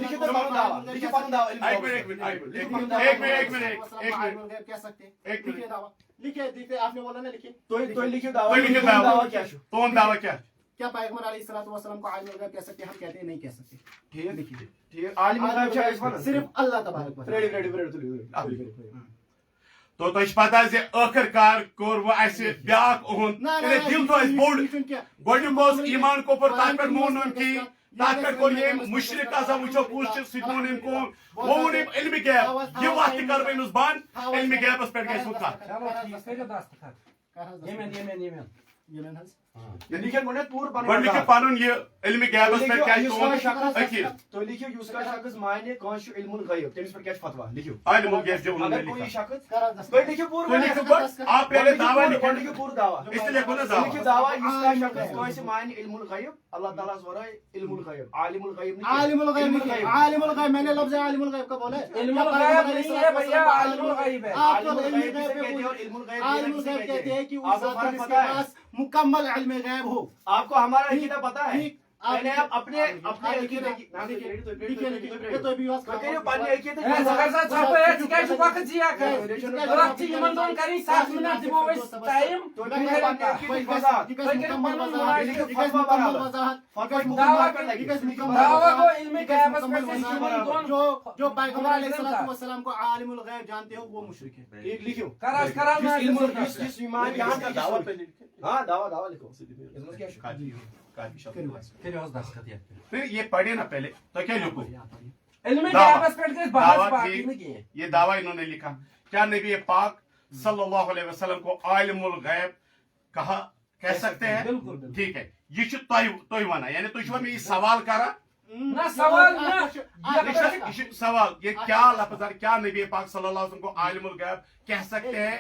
لکھے آپ نے بولا نا لکھے تو دعویٰ کیا پیغمبر علیہ الصلوۃ والسلام کو عالم الغیب کہہ سکتے ہیں ہم کہتے ہیں نہیں کہہ سکتے ٹھیک عالم الغیب صرف اللہ تبارک و تعالی تو تہ پتہ زِ ٲخر کار کوٚر وۄنۍ اَسہِ بیٛاکھ اوٚہُنٛد دِل تو اَسہِ بوٚڑ گۄڈنیُک اوس ایٖمان کۄپُر تتھ پٮ۪ٹھ مون نہٕ کِہیٖنۍ تتھ پٮ۪ٹھ کوٚر ییٚمۍ مُشرِک آسان وٕچھو کُس چھُ سُہ تہِ ووٚن أمۍ کوٚر وۄنۍ ووٚن أمۍ علمِ غیب یہِ وَتھ تہِ کَرٕ بہٕ أمِس بنٛد علمِ غیبس پٮ۪ٹھ گژھِ وۄنۍ کتھ گۄڈٕ پنُن یہِ علمِ غیبس پٮ۪ٹھ کیٛاہ چھُ تُہُنٛد عقیٖدٕ تو لکھو یُس کانٛہہ شخص مانہِ کٲنٛسہِ چھُ علم الغیب تٔمِس پٮ۪ٹھ کیٛاہ چھُ فتوا لکھو عالم الغیب جو انہوں نے اگر کوئی لکھا شخص تُہۍ لکھِو پوٗرٕ آپ پہلے دعویٰ لکھو لکھِو پوٗرٕ دعوا اس لیے لکھو نا لکھِو دعویٰ دعوا یُس کانٛہہ شخص کٲنٛسہِ مانہِ علم الغیب اللہ تعالیٰ ہس ورٲے علم الغیب عالم الغیب عالم الغیب عالم الغیب میں نے لفظ عالم الغیب کا بولا ہے علم الغیب نہیں ہے بھیا عالم الغیب ہے آپ تو عالم الغیب کہتے ہیں کہ اس ذات جس کے پاس مکمل علم غیب ہو آپ کو ہمارا عقیدہ پتا ہے پہلے آپ اپنے عقیدے کی تو بھی واس پننے عقیدے اے سگرزا چھاپے ہے کیا چھو وقت جیا کر رات یمن دون کریں 7 منٹ دمو اس ٹائم تو پننے عقیدے کی وضاحت دعویٰ کو علم غیب پر جو پیغمبر علیہ الصلوۃ والسلام کو عالم الغیب جانتے ہو وہ مشرک ہے ایک لکھو کراش کرا میں جس ایمان یہاں کا دعویٰ ہاں دعویٰ لکھو اس میں کیا پھر یہ پڑھے نا پہلے تو کیا لکھو علم दावा गैबस पेट गए बहस दावा बाकी थी, नहीं किए ये दावा इन्होंने लिखा। क्या नबी पाक सल्लल्लाहु अलैहि वसल्लम को आलिमुल गैब कह सकते हैं? बिल्कुल, बिल्कुल। ठीक है, ये तोय वना, यानी तुझ में ये सवाल करा ना सवाल ना ये सवाल, ये क्या लफ्ज़ है, क्या नबी पाक सल्लल्लाहु अलैहि वसल्लम को आलिमुल गैब कह सकते हैं?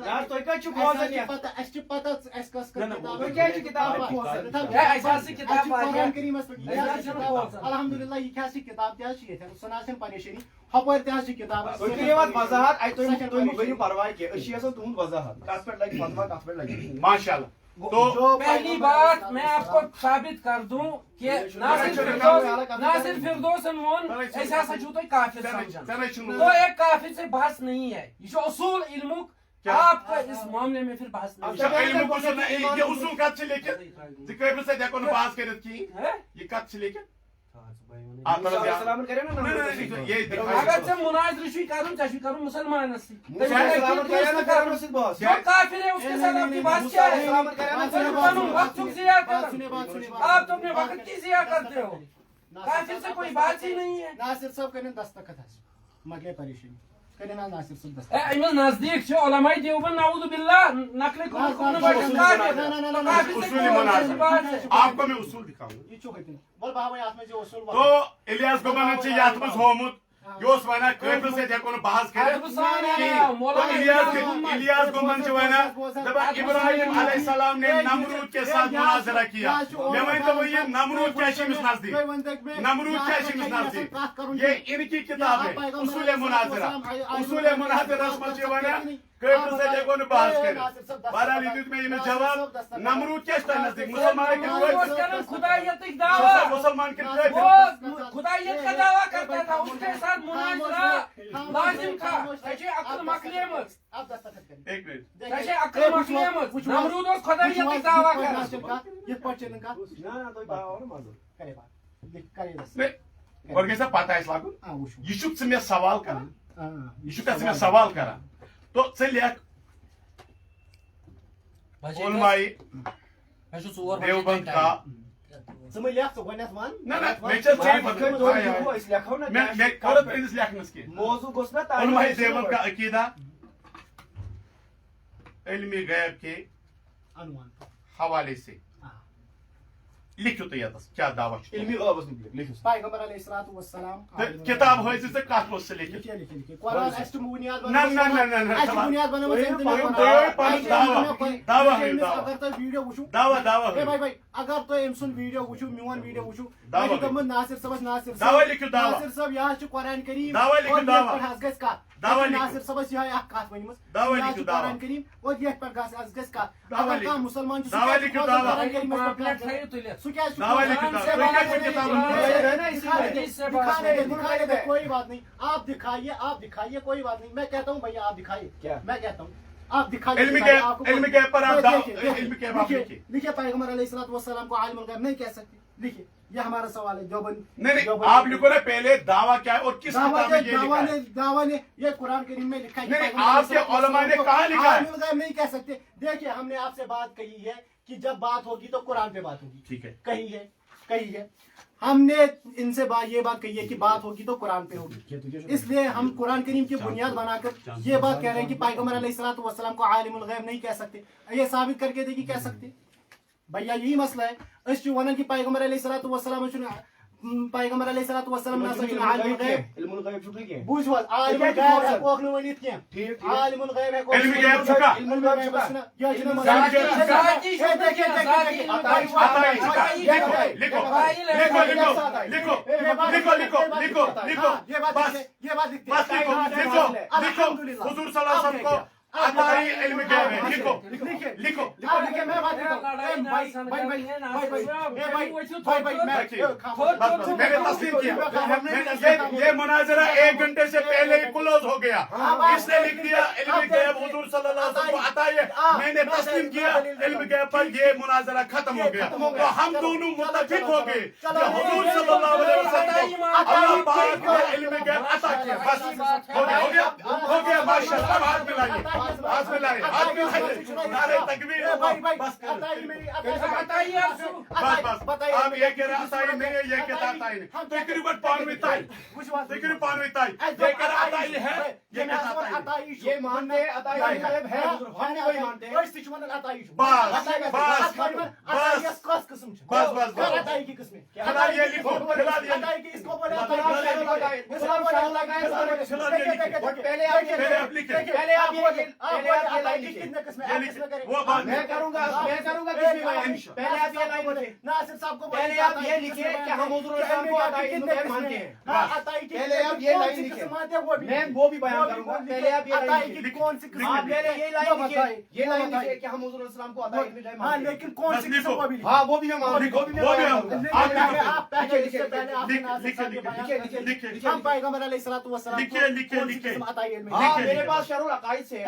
यार तो क्या चुप हो जानी है तो क्या है किताब ऐसा सी किताब आ गया अल्हम्दुलिल्लाह ये क्या सी किताब क्या है सुनासन परेशानी हपर त्या किताब तो ये बात वजाहत आई तो बनी परवाह के अशिया से तुम वजाहत कास पर लगी फतवा कास पर लगी माशाल्लाह। तो पहली बात मैं आपको साबित कर दूं कि नासिर फिरदौस मोन ऐसा सच तो काफिर समझन तो एक काफिर से बहस नहीं है, ये जो उसूल इल्मुक आपका इस मामले में फिर बहस नहीं है। ये उसूल कत छ लेकिन जिक्र से देखो न बात करत की ये कत छ लेकिन सलाम करे ना ये अगर से मुनाजर करूं चशी करूं मुसलमान से सलाम करे ना करो से बॉस जो काफिर है उसके साथ आपकी बात क्या है? वक्त जिया आप तो अपने वक्त की जिया करते हो, काफिर से कोई बात ही नहीं है। नासिर साहब करें दस्तखत मगले परेशानी करें ना नासिर साहब दस्तखत इमन नजदीक छो उलमाए देवबंद नाऊदु बिल्लाह नकले को उसूल मुनाज़िर आपको मैं उसूल दिखाऊंगा। ये चो कहते हैं बोल बाबा याद में जो उसूल तो इलियास गोमन से याद में होमुत योस वना कबल से देखो न बहस करे तो इलियास गोमन से वना जब इब्राहिम अलैहिस्सलाम ने नमरूद के साथ मुनाज़रा किया, मैं वही तो ये नमरूद क्या शिमिस नजदीक नमरूद क्या शिमिस नजदीक ये इनकी किताब है उसूल मुनाज़िरा में जो वना कबल से देखो न बहस करे बहरहाल इस में ये जवाब नमरूद क्या नजदीक मुसलमान के खुदायत का दावा मुसलमान के वो खुदायत का दावा करता था, उसके साथ मुनाजरा लाजिम था। ऐसे अक्ल मकलेमत आप दस्तखत करें एक मिनट ऐसे अक्ल मकलेमत नमरूद और खुदायत का दावा कर ये पढ़ने का ना तो और मालूम करे बात लिख करे दस नहीं और कैसा पता है इस लागू हां वो ये शुभ से मैं सवाल करा हां ये शुभ से मैं सवाल करा तो चलिए उलमाई देवबंद का समय लिया तो गनस मान ना ना मैं चल चाहिए तो इस लिखो ना मैं करत इस लिखनस के मौजू गोसना उलमाई देवबंद का अकीदा इल्मी गैब के अनुमान हवाले से लिखो तो याद क्या दावा इल्मी गलबस लिखो पैगंबर अलैहिस्सलातु वस्सलाम किताब है जिसे काट से लिखो लिखिए लिखिए लिखिए कुरान एस्ट बुनियाद ना ना ना ना ना एस्ट बुनियाद बने दावा अगर तो वीडियो वुचू दावा ए भाई अगर तो एमसुन वीडियो वुचू मिवन वीडियो वुचू दावा तो नासिर साहब दावा लिखो दावा नासिर साहब यहाँ छु कुरान करीम दावा लिखो दावा हसगस का दावा लिखो नासिर साहब यहाँ एक काट वनिमस दावा लिखो दावा कुरान करीम और ये पर हसगस का दावा अगर का मुसलमान दावा लिखो दावा कुरान करीम में प्लेट है तो ले सुक्या दावा लिखो दिखाने दे कोई बात नहीं, आप दिखाइए कोई बात नहीं। मैं कहता हूँ भैया आप दिखाइए क्या मैं कहता हूँ आप दिखाइए इल्म के पर आप इल्म के आप लिखिए पैगंबर अलैहिस्सलातु वस्सलाम को आलिमुल गैब नहीं कह सकते। लिखिए ये हमारा सवाल है देवबंद नहीं आप लिखो ना पहले दावा क्या है और किस किताब में ये लिखा है? दावा ने ये कुरान करीम में लिखा है नहीं आपके उलमा ने कहाँ लिखा है? आलिमुल गैब नहीं कह सकते। देखिए हमने आपसे बात कही है कि जब बात होगी तो कुरान पे बात होगी, ठीक है कही है हमने इनसे ये बात कही है कि बात होगी तो कुरान पे होगी, इसलिए हम कुरान करीम की बुनियाद बनाकर ये बात कह रहे हैं कि पैगंबर अलैहिस्सलातु वस्सलाम को आलिमुल गैब नहीं कह सकते। ये साबित करके देखिए कह सकते भैया, यही मसला है। इस वन की पैगंबर अलैहिस्सलातु वस्सलाम पैगंबर अलैहिस्सलातु वस्सलाम ना सच आलिमुल गैब इल्मुल गैब छुट्टी के बुझवल आलिमुल गैब है कोख न वनित के ठीक आलिमुल गैब है कोख इल्म गैब छुका इल्मुल गैब छुका ये जन लिखो हुजूर सल्लल्लाहु अलैहि वसल्लम को अताई इल्म गैब है। लिखो मैं बात मैंने तस्लीम किया ये मुनाजरा 1 घंटे से पहले ही क्लोज हो गया। इसने लिख दिया इल्म गैब हुजूर सल्लल्लाहु अलैहि वसल्लम को अताई है, मैंने तस्लीम किया इल्म गैब पर ये मुनाजरा खत्म हो गया। तो हम दोनों मुत्तफिक हो गए कि हुजूर सल्लल्लाहु अलैहि वसल्लम को अल्लाह पाक ने इल्म गैब अता किया। बस हो गया माशाअल्लाह, हाथ मिलाइए, हाथ मिलाइए, हाथ मिलाइए, नारे तकबीर, बस कर। बस आप ये कह रहे अताई नहीं है, ये कहता अताई नहीं, तकरीबन पानवी ताई, तकरीबन पानवी ताई, ये कह रहा अताई है, ये कहता अताई नहीं। ये मानते हैं अताई गायब है, हम वही मानते हैं। बस फिलहाल ये लिखो, फिलहाल ये पहले आप लिखे, पहले आप ये लिखे, वो बात मैं करूंगा किसी बयान। पहले आप ये लाइन लिखे, नासिर साहब को पहले आप ये लिखे कि हम हुजूर इस्लाम को अताई इल्म गैब मानते हैं। पहले आप ये लाइन लिखे, मैं वो भी बयान करूंगा। पहले आप ये लाइन लिखे, कौन सी किस्म? आप पहले ये लाइन लिखे, ये लाइन लिखे कि हम हुजूर इस्लाम को अताई इल्म गैब हाँ, मानते हैं। लेकिन कौन सी किस्म को भी लिखो? हाँ, वो भी मैं मानूंगा, वो भी मैं बयान करूंगा। आप पहले इससे पहले आपने नासिर साहब के बयान हम पैगंबर अलैहिस्सलातु वस्सलाम लिखे। हाँ, मेरे पास शरुल अकाइद से है,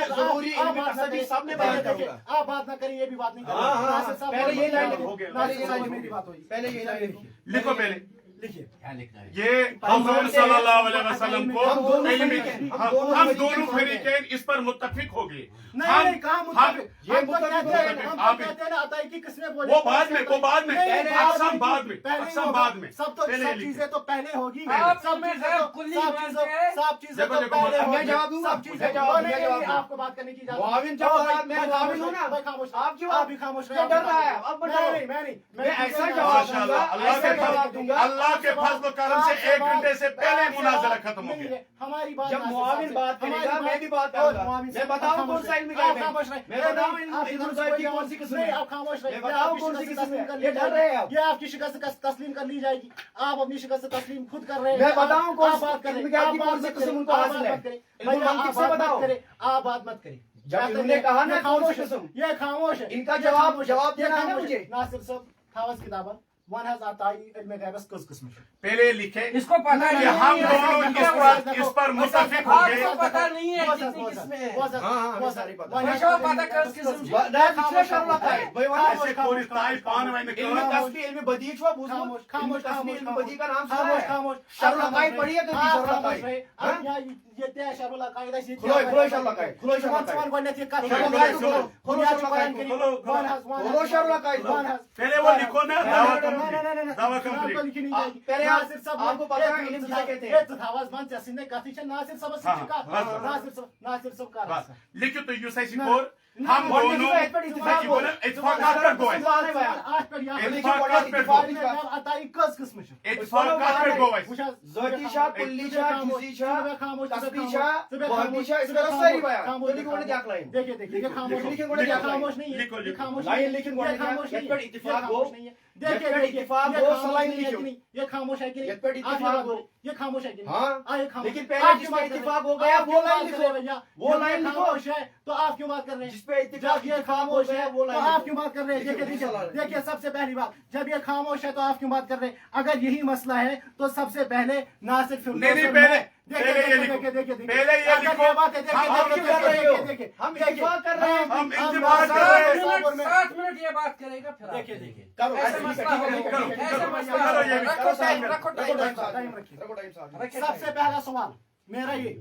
ज़रूरी इल्म मक़सदी सब में बयान करूंगा। आप बात ना करें, ये भी बात नहीं हाँ, हाँ, नासिर साहब पहले ये लाइन हो गया। नासिर साहब मेरी बात हुई। पहले ये लाइन लिखिए। लिखो पहले लिखिए ये हुजूर सल्लल्लाहु अलैहि वसल्लम को हम दोनों इल्म फरीक़ैन, हम दोनों फरीक़ैन इस पर मुत्तफिक हो गए। नहीं कहाँ मुत्तफिक? ये हम तो कहते हैं आप ना अताई की किसने बोले? वो बाद में नहीं, अक़सम बाद में, पहले अक़सम होगा। बाद में, सब तो पहले सब लिखिए। चीजें तो पहले होगी। आप सब में चीजें गैर तो कुल्ली सब मानते चीजें हैं। सब चीजें देखो, तो देखो, पहले मैं होगी। जवाब दूंगा, सब चीजें मैं जवाब दूंगा, नहीं, जवाब दूंगा। आपको बात करने की इजाजत मुआविन नहीं। जवाब, मैं भाई मुआविन हूं ना। भाई खामोश आप क्यों- आप भी खामोश रहे। क्या डर रहा है? अब बताओ। मैं नहीं मैं ऐसा जवाब दूंगा, ऐसा जवाब दूंगा। अल्लाह के फज़्ल करम से 1 घंटे से पहले मुनाज़रा खत्म हो गया। हमारी बात जब मुआविन बात करेगा, मैं भी बात करूंगा। मैं बताऊं कौन सा इल्म गैब है? मैं बताऊं इल्म गैब की कौन सी किस्म है? आप खामोश रहे। मैं बताऊं कौन सी किस्म है? ये डर रहे हैं आप। ये आपकी शिकस्त तस्लीम कर ली जाएगी। आप अपनी शिकस्त तस्लीम खुद कर रहे हैं। मैं बताऊं कौन आप सी बात करें। इल्म गैब की कौन सी किस्म उनको हासिल है? इल्म मंतिक से बताओ। आप बात मत करें। जब इन्होंने कहा ना कौन सी किस्म, ये खामोश है। इनका जवाब देना है ना मुझे। नासिर साहब थावस किताबा वन हैज अताई इल्म गैब कस किस्म है। पहले लिखे इसको पता कि नहीं हम है। दोनों इस पर मुत्तफिक हो गए। आपको पता नहीं है कितनी किस्में हैं। हाँ, सारी पता। वैसे पता कर किस्म पिछले शरुल अकाइद, भाई वहाँ ऐसे कोई ताई पान में इल्म तस्बीह, इल्म बदी छुआ बुजुर्ग, खामोश, इल्म तस्बीह, खामोश, इल्म बदी का नाम सुना खामोश है? खामोश शरुल अकाइद पढ़िए कभी शरुल खामोश अकाइद। रहे। आप यहाँ ये त्या शरुल अकाइद है। खुलो शरुल अकाइद, खुलो शरुल अकाइद। वन गणित ये कर। शरुल अकाइद खुलो, खुलो शरुल अकाइद खुलो, खुलो शरुल अकाइद। पहले वो लिखो ना दावा नहीं, दावा कंप्लीट। पहले आपको पता है इल्म किसे कहते हैं? नासिर साहब का बस लिखो तो यूं सही कोर हम दोनों इत्फाकात पर गए। इत्फाकात पर गए। ज़ातीशा, कुल्लीशा, जुज़ीशा, तस्बीशा, वहमीशा, इसका सही बयान। तो लिखो उन्हें जाक लाइन। देखिए ये खामोश नहीं है। लिखो, लिखो। खामोश लाइन लिखिन ये गोने खामोश का, नहीं यत्पर है। इत्तिफाक ये हो, खामोश नहीं है। देखिए यत्पर देखिए, इत्तिफाक ये हो, खामोश सलाइन नहीं है लिखो। कि नहीं? ये खामोश है कि नहीं? यत्पर आप ये इत्तिफाक बात हो। बोलो, ये खामोश है कि नहीं? हाँ। ये खामोश। लेकिन पहले आप जिस क्यों पे बात कर इत्तिफाक रहे हो गया, हैं? वो आप लाइन क्यों लिखो। बात कर रहे हैं भैया? वो जब लाइन ये लिखो। खामोश है तो आप क्यों बात कर रहे हैं? जिस पे इत्तिफाक जब ये खामोश है वो तो लाइन आप लिखो। क्यों बात कर रहे हैं? देखिए लिखो, देखिए देखिए सबसे पहली बात, जब ये खामोश है तो आप क्यों बात कर रहे हैं? अगर यही मसला है तो सबसे पहले नासिर फिर नहीं, पहले ये लिखो। पहले ये लिखो। हम इत्तिफाक कर रहे हैं। हम इंतजार कर रहे हैं। 7 मिनट ये बात करेगा फिर आप देखिए देखेंगे। करो, ऐसे ऐसे मसला करो, होगा। करो, ऐसे करो, मसला करो, ये भी होगा। करो, रखो टाइम, करो, रखो रखो टाइम, टाइम रखिए। रखो टाइम साहब। रखिए सबसे टाइम। पहला सवाल मेरा ये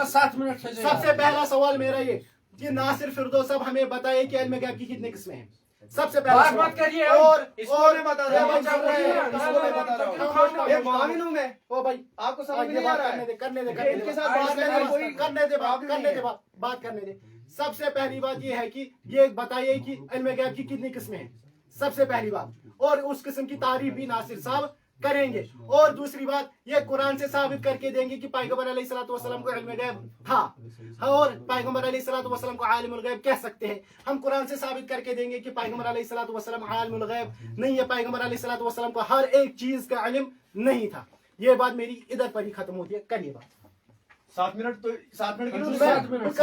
7 मिनट से सबसे पहला सवाल मेरा ये कि नासिर फिरदौस साहब हमें बताइए कि इल्म गैब की कितनी किस्में हैं? सबसे पहला बात सवाल। मत करिए। और इसको मैं बता रहा हूँ, ये चल रहे हैं। इसको मैं बता रहा हूँ। ये मुआविन हूँ मैं। ओ भाई आपको समझ ये नहीं आ बात रहा करने है? दे करने दे ये करने इनके दे साथ बात करने में कोई करने दे बात प्रॉब्लम करने नहीं दे है। बात करने दे। सबसे पहली बात ये है कि ये बताइए कि इल्म गैब की कितनी किस्में हैं? सबसे पहली बात, और उस किस्म की तारीफ भी नासिर साहब करेंगे। और दूसरी बात, ये कुरान से साबित करके देंगे कि पैगंबर अलैहिस्सलातु वस्सलाम को इल्म गैब था, और पैगंबर अलैहिस्सलातु वस्सलाम को आलिमुल गैब कह सकते हैं। हम कुरान से साबित करके देंगे कि पैगंबर अलैहिस्सलातु वस्सलाम आलिमुल गैब नहीं है, पैगंबर अलैहिस्सलातु वस्सलाम को हर एक चीज का इल्म नहीं था। ये बात मेरी इधर पर ही खत्म होती है। करिए बात। 7 मिनट तो 7 मिनट की 7 मिनट।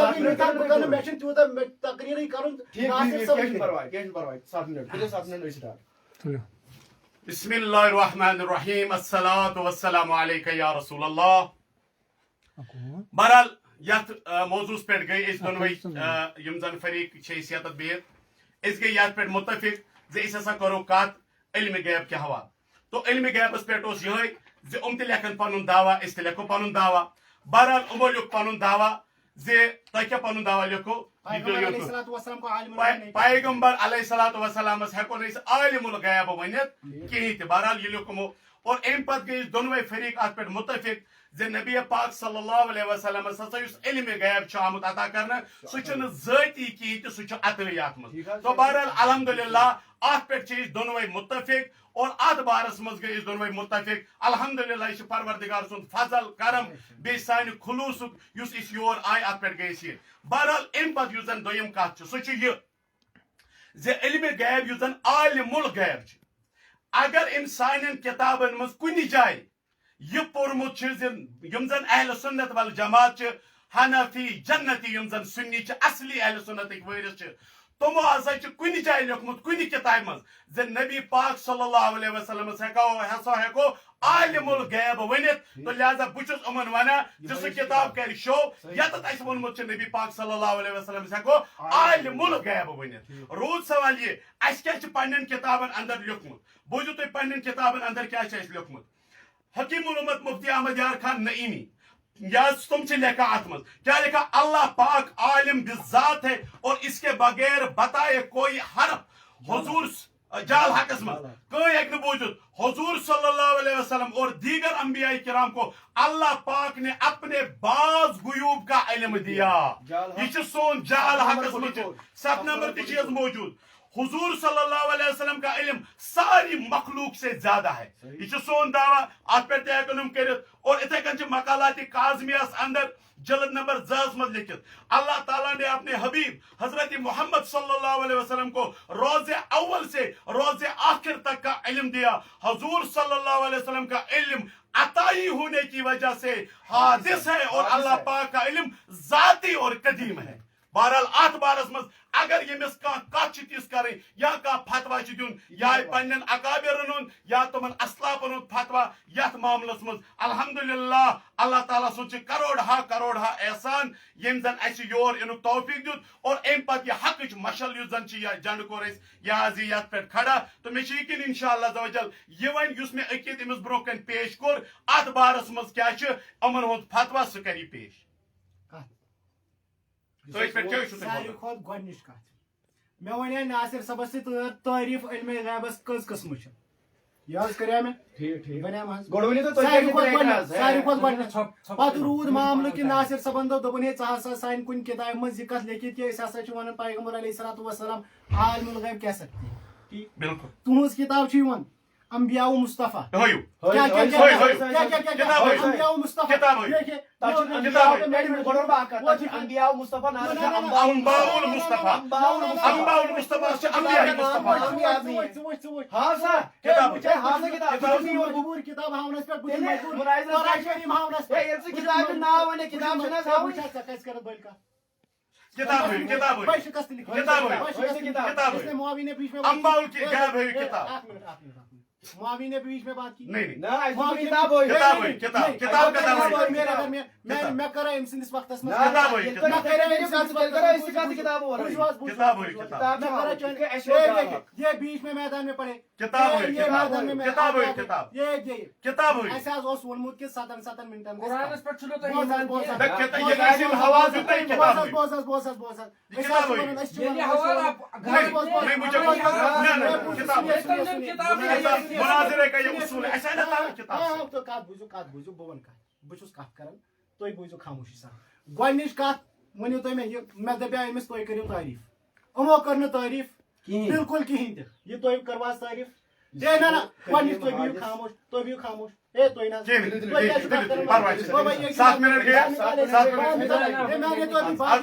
तकरीर ही करूं। ठीक नासिर ठीक साहब कैश परवाह 7 मिनट फिर 7 मिनट स्टार्ट। बिस्मिल्लाहिर्रहमानिर्रहीम अस्सलातु वस्सलामु अलैका या रसूल अल्लाह। बहरहाल यथ मौजूस पे गई इस दोनों यम जन फरीक शैसियत बिहित इस गई यथ पे मुत्तफिक जे इस हसा करो कत इल्म गैब के हवाले। तो इल्म गैबस पे यह जे उम ते लेखन पनुन दावा इस ते लेखो पनुन दावा बहरहाल उमो लिख पन दावा जे तुम क्या पन दावा लिखो पैगंबर अलैहिस्सलाम को आलिमुल गैब नहीं कहा। पैगंबर अलैहिस्सलातु वस्सलाम हेको नस आलिमुल गैब वनित कहीं ते बहरहाल ये लिखमो और अम पत गई दोनवे फरीक अत पे मुतफिक जे नबी पाक सल्लल्लाहु अलैहि वसल्लम ससा इल्म गैब आमुत अता करना सह ज़ाती कहीं तो सह अतयात मज तो बहरहाल अल्हम्दुलिल्लाह अत पे दोनवे मुतफिक और अत बारस मज गई दोनवे मुतफिक अल्हम्दुलिल्लाह परवरदिगार सुन फजल करम बे सान खुलूस इस योर आय अत पे गई बहरहाल अम पत जन दोयम कत सह जे इल्म गैब जन आलिमुल गैब अगर इन सान किताबन मज कुन जाय यह पोर्मुत यम जन अहल सुन्नत वल जमात हनफी जन्नती यम जन सुन्नी असली अहल सुन्नत वरिस तमो हसा कुन जाय लिखमुत कुन किताब मज जे नबी पाक सल्लल्लाहु अलैहि वसल्लम हसा हेको आलिमुल गैब वनित तो लिहाजा बुचुस उमन वना जिस किताब कर शो यत अस वनमुत नबी पाक सल्लल्लाहु अलैहि वसल्लम हेको आलिमुल गैब वनित रूद सवाल ये अस क्या पन्न किताबन अंदर लिखमुत बोझो तुम पन्न किताबन अंदर क्या लिखमुत हकीमुल उम्मत मुफ्ती अहमद यार खान नईमी या तुम लिखा अत मज क्या लिखा अल्लाह पाक आलिम बिज़ात है और इसके बगैर बताए कोई हरफ हुजूर जाल हकस मज कोई एक बूझुत हुजूर सल्लल्लाहु अलैहि वसल्लम और दीगर अंबिया किराम को अल्लाह पाक ने अपने बाज गुयूब का इल्म दिया ये सोन जाल हकस मज 7 नंबर ती मौजूद हुजूर सल्लल्लाहु अलैहि वसल्लम का इल्म सारी मखलूक से ज्यादा है ये सोन दावा अत पे तयकनुम करित और इथे कन मकालात काज़मियास अंदर जल्द नंबर 10 मज लिखित अल्लाह ताला ने अपने हबीब हजरत मोहम्मद सल्लल्लाहु अलैहि वसल्लम को रोज़े अव्वल से रोज़े आखिर तक का इल्म दिया हुजूर सल्लल्लाहु अलैहि वसल्लम का इल्म अताई होने की वजह से हादिस है और अल्लाह पाक का इल्म जाती और कदीम है बहरहाल अत बारस मज अगर यमिस कत कर या फतवा दिन या पन्न अकाबिरन या तुमन असलाफन फतवा यथ मामलस मज अल्हम्दुलिल्लाह अल्लाह ताला सुन करोड़ हा एहसान यम जन अस योर इन तौफीक दुत और अम पत यह हक मशल जन जंड कोर यथ पे खड़ा तो मे यकीन इंशाअल्लाह तआला यह वन मे अकीद अमिस ब्रो कन पेश कोर अत बारस मज क्या अमन हुंद फतवा सह करी पेश सारी खुद गोनिश कत मे वन नासिर सबस तारीफ इल्म गैबस कस किस्म यह कर मे सारी खुद गोनिश पत रूद मामल कि नासिर सबन दोपन हे सा सान कुन किताब मज यह कत लिखित कि हसा वन पैगंबर अलैहिस्सलातु वस्सलाम आलिमुल गैब कह सकते बिल्कुल तुहज किताब वन अंबिया मुस्तफा क्या अंबिया मुस्तफा अंबिया मुस्तफा अंबाउल मुस्तफा अंबाउल मुस्तफा से अंबिया मुस्तफा हां सर किताब हावनस पे किताब नाम वने किताब सुना इसने मुआवी ने बीच में अंबाउल की गैब है किताब मुआवी ने बीच में बात की नहीं ना किताब किताब का नाम है मैं कर रहा हूं इस वक्त में किताब है किताब हो रहा है किताब ये बीच में मैदान में पड़े किताब है ये मैदान में किताब है किताब ये किताब है ऐसा ओस वनमुत के 7 मिनट कुरान पर चलो तो ये नासिर हवाज होता है किताब है किताब ये हवाला नहीं मुझे किताब मुनाज़रे का ये उसूल है ऐसा ना किताब तो कात बुझो बवन का बुझुस कत करन तोय बुझो खामोशी सा गोनिश कत वनियो तोय मैं दबया एमस तोय करियो तारीफ अमो करन तारीफ बिल्कुल कहीं ते ये तोय करवास तारीफ दे ना गोनिश तोय भी खामोश ए तोय ना 7 मिनट गए 7 मिनट मैंने तो अभी बाहर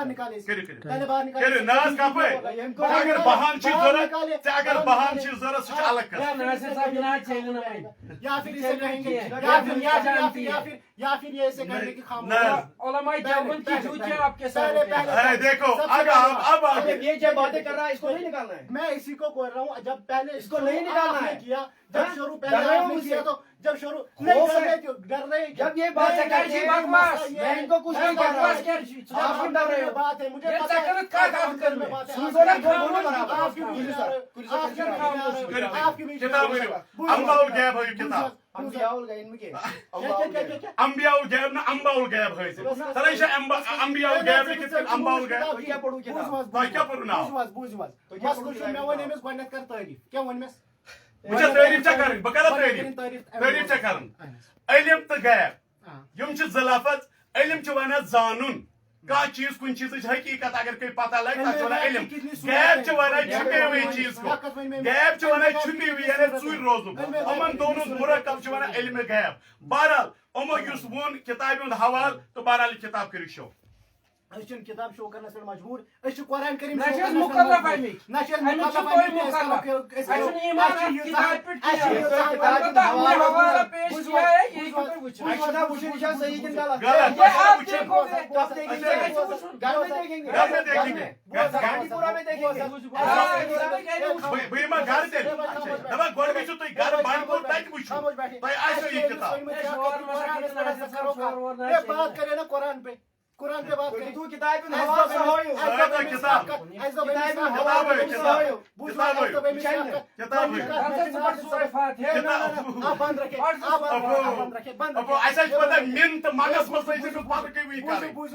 निकाले पहले बाहर निकाले नाज का पे अगर बहान चीज जरूरत अगर बहान चीज जरूरत सुच अलग कर नासिर साहब ना चलना भाई या फिर इसे कहेंगे या फिर ये ऐसे कहेंगे कि खामोश उलमाए देवबंद की जूतियां आपके साथ अरे देखो अब ये जो बातें कर रहा है इसको नहीं निकालना है मैं इसी को बोल रहा हूँ जब पहले इसको नहीं निकालना है किया जब शुरू पहले आपने किया तो जब शुरू नहीं कर रहे क्यों डर रहे जब ये बात करते हैं बकवास मैं इनको कुछ नहीं कर रहा आप क्यों डर रहे हो बात है मुझे पता है क्या काम कर में सुनो ना बोलो बराबर आपकी बीच में किताब अंबाउल गैब है किताब अंबियाउल गैब में क्या अंबियाउल गैब ना अंबाउल गैब है तले इसे अंबियाउल गैब लेकिन अंबाउल गैब तो क्या पढ़ूं किताब तो क्या पढ़ूं ना मसलो मैं वन एमएस गडनेट कर तारीफ क्या वन में मुझे तारीफ क्या करें बकरा तारीफ क्या करें इल्म तो गैब यम छ ज़लाफत इल्म छ वना जानून का चीज कुन चीज हकीकत अगर कोई पता लगे तो वना इल्म गैब छ वना छुपी हुई चीज को गैब छ वना छुपी हुई यानी चूर रोजु अमन दोनों मुरक्कब छ वना इल्म गैब बहरहाल अमो युस वोन किताब हुंद हवाल तो बहरहाल किताब करियो शो अशन किताब शो करने से मजबूर अश कुरान करीम नशल मुकल्लफ है नशल मुकल्लफ अशन ईमान किताब पे किताब हवाला पेश किया है यही पर अच्छा वो निशा सही दिन डाला गलत ये आप देखो कब देखेंगे घर में देखेंगे गांधीपुरा में देखेंगे बीमा घर से दबा गोड़ में तो घर बांध को तक पूछो भाई आज ये किताब ये बात करें ना कुरान पे बात करें तू किताब में हवा से हो किताब आप बंद रखे अब ऐसा पता मिनट मानस में से जो बात के हुई करे बूझ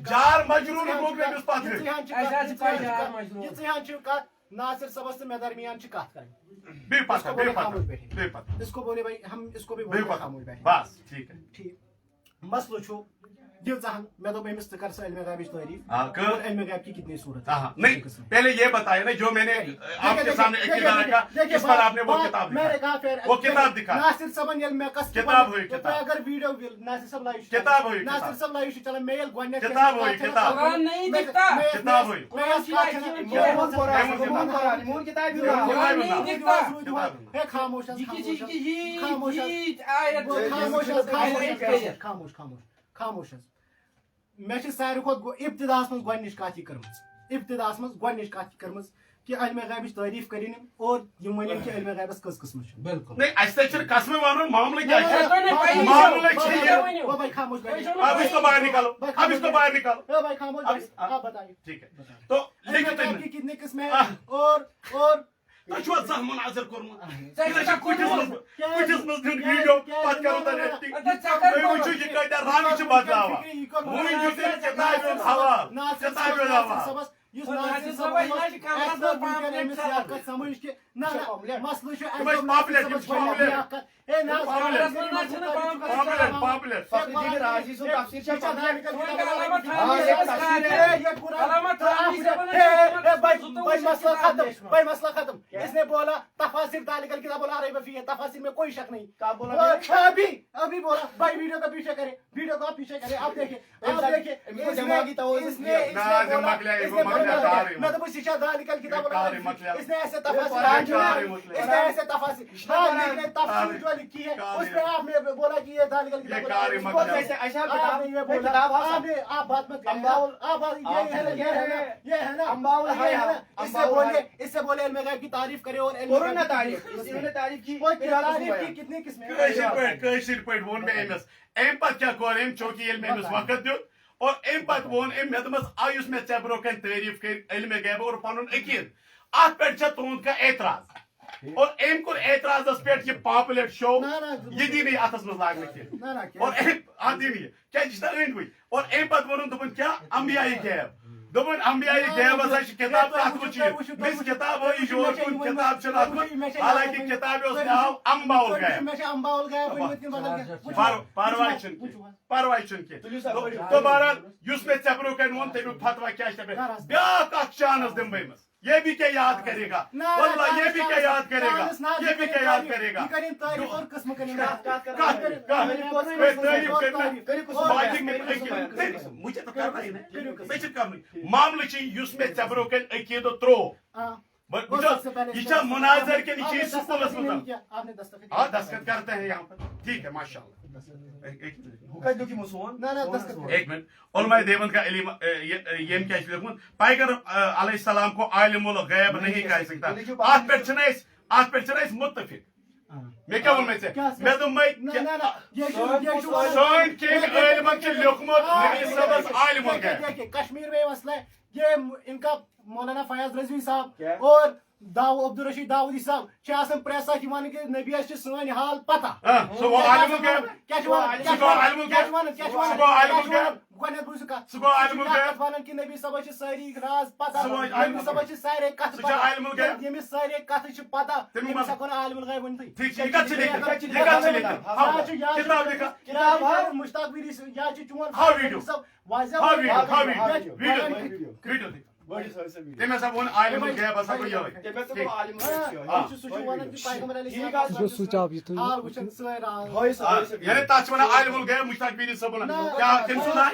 जार मजरूर लोग ने उस बात ये नासिर सबस में दरमियान ची कत करें बेपता इसको बोले भाई हम इसको भी बेपता खामोश बैठे बस ठीक है ठीक मसलो छो दिल जहां मैं तो बेमिस कर सा इल्म गैब तारीफ हां और इल्म गैब की कितनी सूरत है नहीं पहले ये बताया ना जो मैंने आपके सामने एक किताब रखा इस पर आपने वो किताब मैंने कहा फिर वो किताब दिखा नासिर सबन यल मैं कस किताब हुई तो अगर वीडियो नासिर सब लाइव किताब हुई नासिर सब लाइव चला मेल गन्ने किताब हुई किताब कुरान नहीं दिखता किताब हुई मूल किताब कुरान नहीं दिखता है खामोश खामोश मैं सारे खुद इब्तिदास मज गनिश कत इब्तिदास मज गनिश कत कि इल्म गैब तारीफ करें और यम वन कि इल्म गैबस कस किस्म बिल्कुल नहीं ऐसे कसम वालों मामले क्या है मामले चाहिए ओ भाई खामोश अब इसको बाहर निकालो अब इसको बाहर निकालो ओ भाई खामोश आप बताइए ठीक है तो लिखते हैं कि कितने किस्में हैं और तो जो सह मुनाजर करूँ कुछ दिन वीडियो बात करो तो नेटी मैं वो जो ये कहता रानी से बात लावा मुझे जो से किताब में हवा किताब में हवा युस नासिर सब समझ के ना मसलो छ ए ना पॉपुलर फखरुद्दीन राजी सो तफसीर से भाई मसला खत्म इसने बोला तफासिर तालिकल किताब बोला अरे बफी है तफासिर में कोई शक नहीं क्या बोला अभी बोला भाई वीडियो का पीछे करे वीडियो का पीछे करे आप देखिए इनको दिमागी तवज्जो इसने मैं तो कुछ शिक्षा तालिकल किताब बोला इसने ऐसे तफासिर तफसीर जो लिखी है उसमें आपने बोला कि ये तालिकल किताब आप बात मत ये है ना इससे बोले इल्म गैब की तारीफ करे और तारीफ की कितनी किस्में कशिर पे वोन में एमएस एम पत क्या कोर एम चौकी एल में एमएस वक्त दियो और एम पत वोन एम मेदमस आयुष में चबरो कन तारीफ कर इल्म गैब और पनुन अकीद आत पे छ तुंद का एतराज और एम को एतराज पे ये पॉपुलर शो ये दी नहीं आतस में लागने के और एम आती नहीं क्या जिसदा एंड हुई और एम पत वोन दुपन क्या अंबियाई गैब दोपन अंबियाई गैब असा किताब अतमुची मिस किताब हो जोर कुन किताब चला हालांकि किताब उस नाम अंबाउल गैब परवाइचन के तो बहरहाल युस में चबरो कन वोन तमिक फतवा क्या ब्याक अख चांस दिम बस ये भी क्या याद करेगा वल्लाह ये भी क्या याद करेगा ये भी क्या याद करेगा मुझे तो करना ही नहीं मामले युस में चबरो कन अकीद त्रो ये मुनाजर के नीचे स्कूल हाँ दस्तखत करते हैं यहाँ पर ठीक है माशाल्लाह एक मिनट उलमा देवबंद का ये क्या लिखुन पैगर अलैहिस्सलाम को आलिमुल गैब नहीं कह सकता आज पे मुत्तफिक मैं क्या बोल से मैं तो मैं सोन के आलिमन के लिखमत नबी सबस आलिमुल गैब कश्मीर में मसला है ये इनका मौलाना फयाज रजवी साहब और عبدالرشید داؤدی صاحب آسان پریس ساتھ کہ نبی اس سن حال پتہ سُہ گوٚو عالمُ الغیب سُہ گوٚو عالمُ الغیب سُہ گوٚو عالمُ الغیب گۄڈنیٚتھ بوٗزِو کتھ سُہ گوٚو عالمُ الغیب ونان کہ نبی صٲبس چھِ سٲری راز پتہ سُہ گوٚو عالمُ نبی صٲبس چھِ سارے کتھ سُہ چھُ عالمُ الغیب ییٚمِس سارے کتھ چھِ پتہ تمیُک تٔمِس ہیٚکو نہٕ عالمُ الغیب ؤنتھٕے ٹھیک چھُ یہِ کتھ چھُ لیکھِتھ یہِ کتھ چھُ لیکھِتھ ہاو کتاب لیکھا کتاب مشتاق ویری یا چھُ چون ہاو ویڈیو واضح ہاو ویڈیو ویڈیو بڑی سر سے تٔمۍ ہسا ووٚن عالمُ الغیب ہسا گوٚو یِہوٚے سُہ چھُ ونان کہ پیغمبر علیہ جو سوئچ آف یہ تو حال وٕچھان سٲنۍ راز یعنی تتھ چھِ ونان عالمُ الغیب مشتاق ویری صٲبُن کیٛاہ تٔمۍ سُنٛد ناو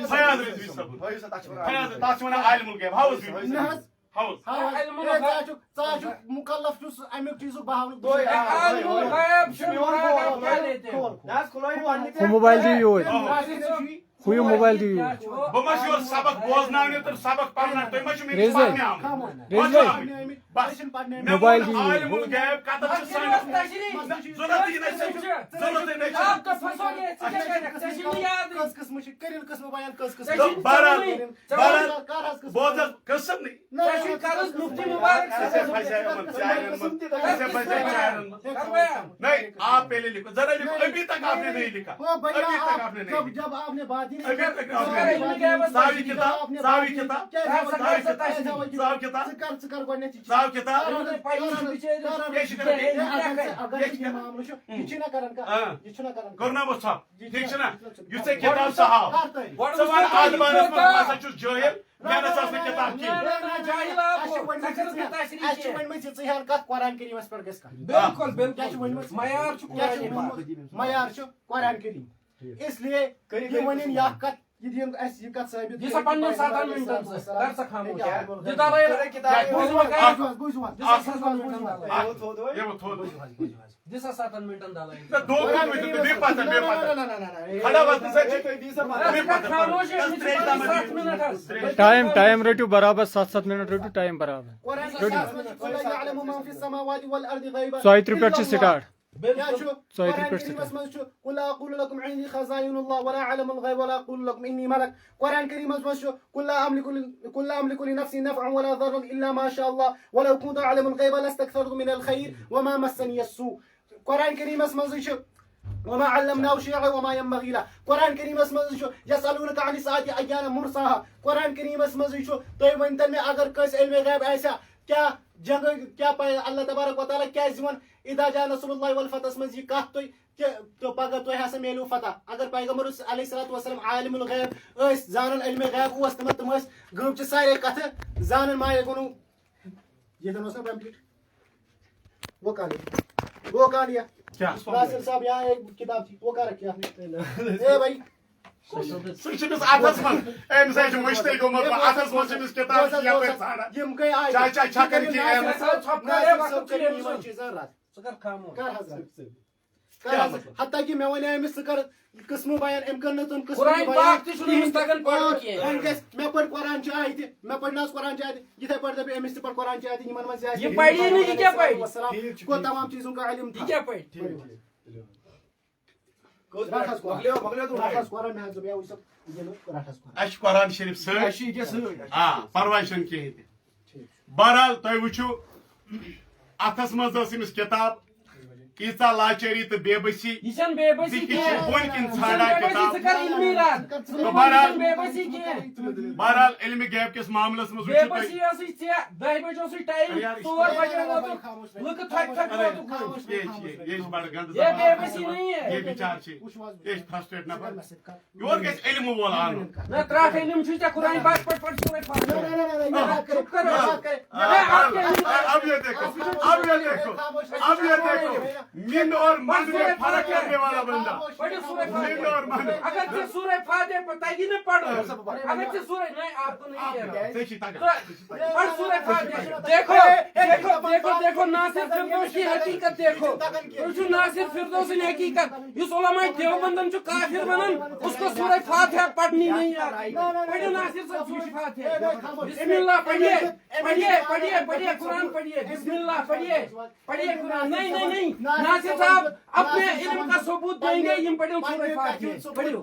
فیاض رضوی صٲبُن فیاض تتھ چھِ ونان عالمُ الغیب ہاوُس نہ حظ ہاوُس ژٕ چھُکھ مُکلف چھُس امیُک چیٖزُک بہاونُک وہ موبائل دی ہوئے ہوئی موبائل دی ہوئے بہٕ ما چھُس یورٕ سبق بوزناونہِ تہٕ سبق پرناونہِ تُہۍ ما چھِو مےٚ نِش ریزے پرنہِ آمٕتۍ ریز بھائی مےٚ موبائل ووٚن دی ہوئی عالمُ الغیب کتٮ۪تھ چھُ سٲنِس ضروٗرتٕے نہٕ کٔژ قٕسمہٕ چھِ کٔرِل قٕسمہٕ بیان کٔژ تہٕ قٕسمہٕ بہرحال بوز حظ قٕسم نہیں آپ پہلے لکھو ذرا لکھو ابھی تک آپ نے نہیں لکھا ابھی تک آپ نے نہیں لکھا جب آپ نے بات ہی ابھی تک آپ نے نہیں لکھا ساوی کتاب ساوی کتاب ساوی کتاب ژٕ کر گۄڈنیٚتھ ساوی کتاب یہ چھُنہ کران کانٛہہ یہ چھُنہ کران کرناوس ژھۄپ ٹھیک چھُنا یُس ژےٚ کتاب سُہ ہاو ژٕ وَن آدمانس منٛز بہٕ ہسا چھُس جٲہِل مےٚ نہ سا ٲس نہٕ کتاب کِہیٖنۍ ژٕ ہیٚن کتھ قرآن کریٖمس پٮ۪ٹھ گژھِ کتھ بالکل بالکل معیار چھُ قرآنِ پاک معیار چھُ قرآن کریم اس لیے یہ ونن یہ کتھ یہ دین اس یہ کتھ ثابت یہ سا پنن 7 منٹن کر سا خاموش یہ دس 7 منٹن دلائی دو بے پتہ کھڑا وقت خاموش 7 منٹ ٹائم رٹو برابر 7 منٹ رٹو ٹائم برابر ژۄیہِ ترٕٛہ پٮ۪ٹھ چھُ سٹارٹ قل اقول لكم عندي خزائن الله ولا اعلم الغيب ولا اقول لكم اني ملك قرآن كريم قل لا املك لنفسي نفعا ولا ضرا الا ما شاء الله ولو كنت اعلم الغيب لاستكثرت من الخير وما مسني السوء قرآن كريم وما علمناه شيئا وما ينبغي له قرآن كريم يسألونك عن الساعة ايان مرساها قرآن كريم تُہۍ ؤنۍتن مےٚ اگر کٲنٛسہِ علمِ غیب آسیا کیٛاہ جنگ کیا اللہ تبارک و تعالیٰ کیٛازِ ووٚن اذا جاء نصر الله والفتح منٛز یہِ کتھ تُہۍ کہ پگہ تۄہہِ ہسا میلیو فتح اگر پیغمبر علیہ الصلوۃ والسلام عالم الغیب ٲسۍ زانن علمِ غیب اوس تِم ٲسۍ غٲبچہِ سارے کتھٕ زانن ماے گوٚو ییٚتٮ۪ن اوس نا کمپلیٹ وہ کہاں لیا ناصر صاحب یہاں ایک کتاب تھی وہ کہاں رکھی آپ نے اے بھائی سُہ چھُنس اتھس منٛز أمِس ہے چھُ مٔشتٕے گوٚمُت اتھس منٛز چھُنس کِتاب یپٲرۍ ژھانڈان یِم گٔے آے چاچا چھکن کی حتیٰ کہ مےٚ ونے أمِس ژٕ کر قٕسمہٕ بیان أمۍ کٔر نہٕ تِم قرآن پاک تہِ چھُنہٕ أمِس تگان پرُن کینٛہہ مےٚ پٔر قرآن چہِ آیتہِ مےٚ پٔر نہ حظ قرآن چہِ آیتہِ یِتھے پٲٹھۍ دَپہِ أمِس تہِ پٔر قرآن چہِ آیتہِ یِمن منٛز یہ پڑھی نہیں یہ کیا پڑھی کو تمام چیزوں کا علم یہ تھا کیا پڑھی اَسہِ چھُ قرآن شریٖف سۭتۍ پرواے چھُنہٕ کِہیٖنۍ تہِ بہرحال تُہۍ وٕچھِو اتھس منٛز ٲس أمِس کِتاب ییٖژاہ لاچٲری تہٕ بے بسی یہ چھن بے بسی یہِ چھِ بۄن کِنۍ ژھانڈان کِتاب ژٕ کر علمی رد تہٕ بہرحال بے بسی کینٛہہ بہرحال علمِ غیب کِس معاملس منٛز بے وٕچھِو بسی تُہۍ ٲسٕے ژےٚ 10 بجے اوسُے ٹایم 4 بجے ووتُکھ لُکہٕ تھۄکہِ ووتُکھ یہ چھِ بڑٕ گنٛدٕ یہ بے زبان بسی نہیں ہے یہ بِچار چھِ یہ چھِ فرسٹریٹ نفر یور گژھِ علمہٕ وول اَنُن نہ ترٛٹھ علم چھُے ژےٚ قرآن پاک پٮ۪ٹھ پڑھ سورے فاتحہ چُپ کر اب یہ دیکھو اب یہ دیکھو من اور من میں فرق کرنے والا بندہ من اور من اگر ژےٚ سورے فاتحہ تگی نہٕ پڑھُن اگر ژےٚ سورے نہیں آپ کو نہیں کہنا ژےٚ تگان پڑھ سورے فاتحہ دیکھو دیکھو دیکھو دیکھو ناصر فردوس کی حقیقت دیکھو تُہۍ ناصر فردوس کی حقیقت اس علماء دیوبندن چھُ کافر ونان اس کو سورہ فاتحہ پڑھنی نہیں آتی پڑھو ناصر صاحب سورہ فاتحہ بسم اللہ پڑھیے پڑھیے پڑھیے پڑھیے قرآن پڑھیے بسم اللہ پڑھیے پڑھیے قرآن نہیں نہیں نہیں नासिर साहब अपने इल्म का सबूत देंगे यम पढ़ो सूरह फातिहा पढ़ो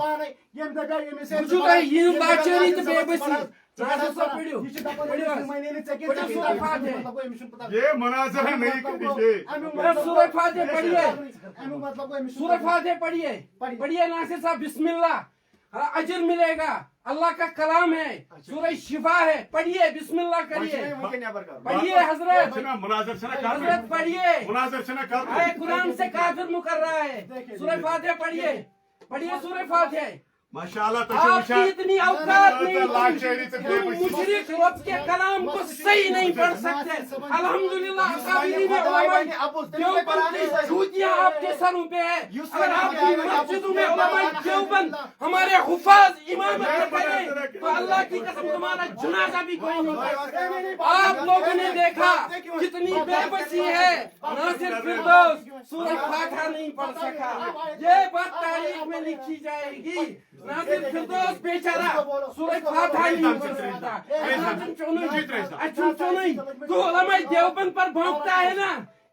बुझु तय यम लाचारी तो बेबसी नासिर साहब पढ़ो पढ़ो सूरह फातिहा ये मुनाज़रा नहीं करेंगे सूरह फातिहा पढ़िए सूरह फातिहा पढ़िए पढ़िए नासिर साहब बिस्मिल्लाह अजर मिलेगा अल्लाह का कलाम है सूरह शिफा है पढ़िए बिस्मिल्लाह करिए पढ़िए हजरत हजरत पढ़िए आए कुरान से काफिर मुकर रहा है सूरह फातिहा पढ़िए पढ़िए सूरह फातिहा माशाअल्लाह आपकी इतनी औकात नहीं मुशरिक रब के कलाम को सही नहीं पढ़ सकते अल्हम्दुलिल्लाह अकाबिरीन उलमा देवबंद की जूतियां आपके सरों पे है अगर आपकी मस्जिदों में उलमा देवबंद हमारे हुफाज इमामत करें तो अल्लाह की कसम तुम्हारा जनाजा भी कोई नहीं पढ़ेगा आप लोगों ने देखा कितनी बेबसी है नासिर फिरदौस सूरह फातिहा नहीं पढ़ सका ये बात तारीख में लिखी जाएगी नासिर फिरदौस बेचारा सूरह फातिहा नहीं पढ़ सकता तो उलमा देवबंद पर भौंकता है ना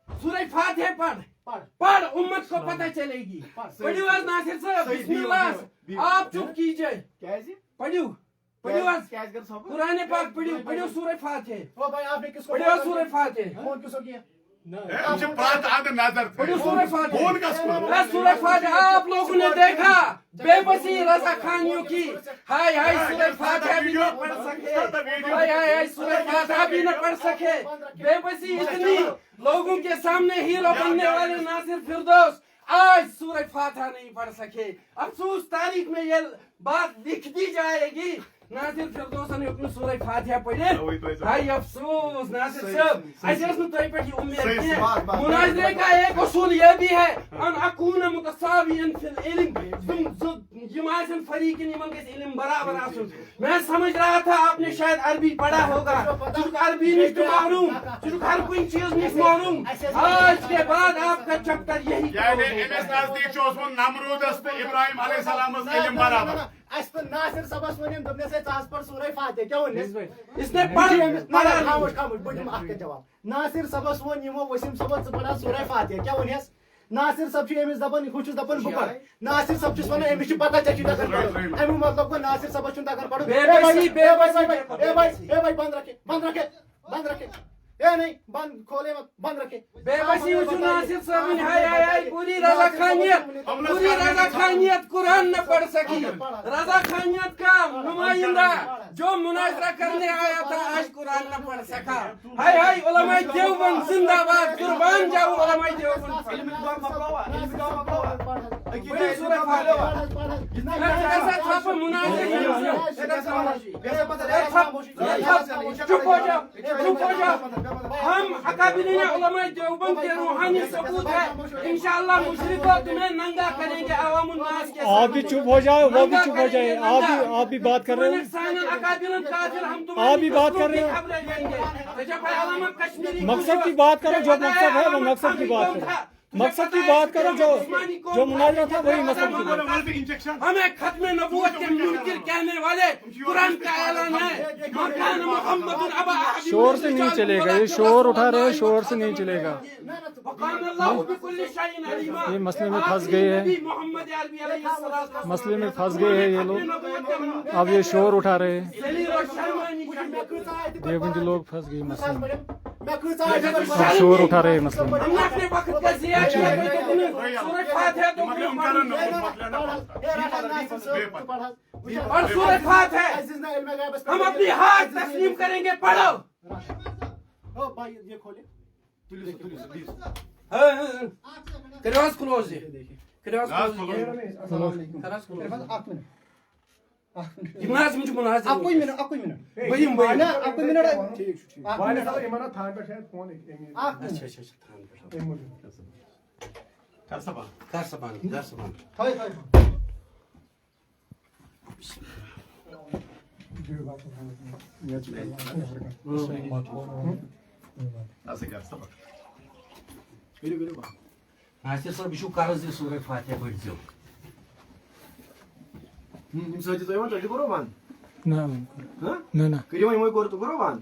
सूरह फातिहा पढ़ उम्मत को पता चलेगी पढ़ियो आज नासिर साहब बिस्मिल्लाह आप चुप कीजिए पढ़ियो पढ़ियो आज कुरान पाक पढ़ियो सूरह फातिहा पढ़ियो सूरह फातिहा सूरह फातिहा आप लोगों ने देखा बेबसी रजा खानियों की हाय हाय सूरह फातिहा भी न पढ़ सके हाय हाय सूरह फातिहा भी न पढ़ सके बेबसी इतनी लोगों के सामने हीरो बनने वाले नासिर फिरदौस आज सूरह फातिहा नहीं पढ़ सके अफसोस तारीख में ये बात लिख दी जाएगी नासिर फिरदौस ने अपनी सूरह फातिहा पढ़े हाय अफसोस नासिर साहब ऐसे उसने तो पे की उम्मीद की मुनाज़रे का एक उसूल ये भी है अन अकून मुतसावियन फिल इल्म जमाअतन फरीकिन इमन के इल्म बराबर आसुन मैं समझ रहा था आपने शायद अरबी पढ़ा होगा चूंकि अरबी नहीं तो मालूम चूंकि हर कोई चीज नहीं मालूम आज के बाद आपका चैप्टर यही यानी एमएस नजदीक जो उसमें नमरूद पे इब्राहिम अलैहिस्सलाम इल्म बराबर नासिर सबस वनिम दबने से तास पर सूरह फातिहा क्या वनिस इसने पढ़ा खामोश खामोश बड़म आके जवाब नासिर सबस वन यमो वसीम सबस पढ़ा सूरह फातिहा क्या वनिस नासिर सब छी एमिस दबन खुश दबन बुकर नासिर सब छी वने एमिस पता चची दकर पढ़ो एमु मतलब को नासिर सबस छु दकर पढ़ो बेबसी ए भाई बंद रखे ए नहीं बंद खोले मत बंद रखे बेबसी उस नासिर साहब ने हाय पूरी रजा खानियत कुरान न पढ़ सकी रजा खानियत का नुमाइंदा जो मुनाज़रा करने आया था आज कुरान न पढ़ सका हाय उलमा देवबंद जिंदाबाद कुर्बान जाओ उलमा देवबंद सूरह फातिहा ऐसा छाप मुनाज़रे चुप हो जाओ हम अकाबिरीन उलमा देवबंद के रूहानी सबूत है इंशाअल्लाह मुशरिकों तुम्हें नंगा करेंगे अवामुन नास के आप भी चुप हो जाओ वो भी चुप हो जाए आप भी बात कर रहे हो आप भी बात कर रहे हो मकसद की बात करो जो मकसद है वो मकसद की बात करो मकसद की बात करो जो मुनाज़रा था वही मकसद की बात हमें खत्म नबूवत के मुनकिर कहने वाले कुरान का ऐलान है मकान मोहम्मद अबा शोर से नहीं चलेगा ये शोर उठा रहे हैं शोर से नहीं चलेगा ये मसले में फंस गए हैं मसले में फंस गए हैं ये लोग अब ये शोर उठा रहे हैं देवबंदी लोग फंस गए मसले में अब शोर उठा रहे हैं मसले में और सूरह फातिहा हम अपनी हाथ तस्लीम करेंगे पढ़ो ये खोले close close Gimnaz mı cumhuriyet? Akkoy minut. Bayım. Akkoy minut. वाले साला इमाना थान पे शायद फोन है अच्छा कर सबा कर सबान Hayır. Nasıl कर सबा Biri bak. Nasıl sonra bir şu karızı Sure Fatiha koyacağım. Sadece sayma, sadece koro man. ना Ha? ना ना Kiri mo yung koro to koro man.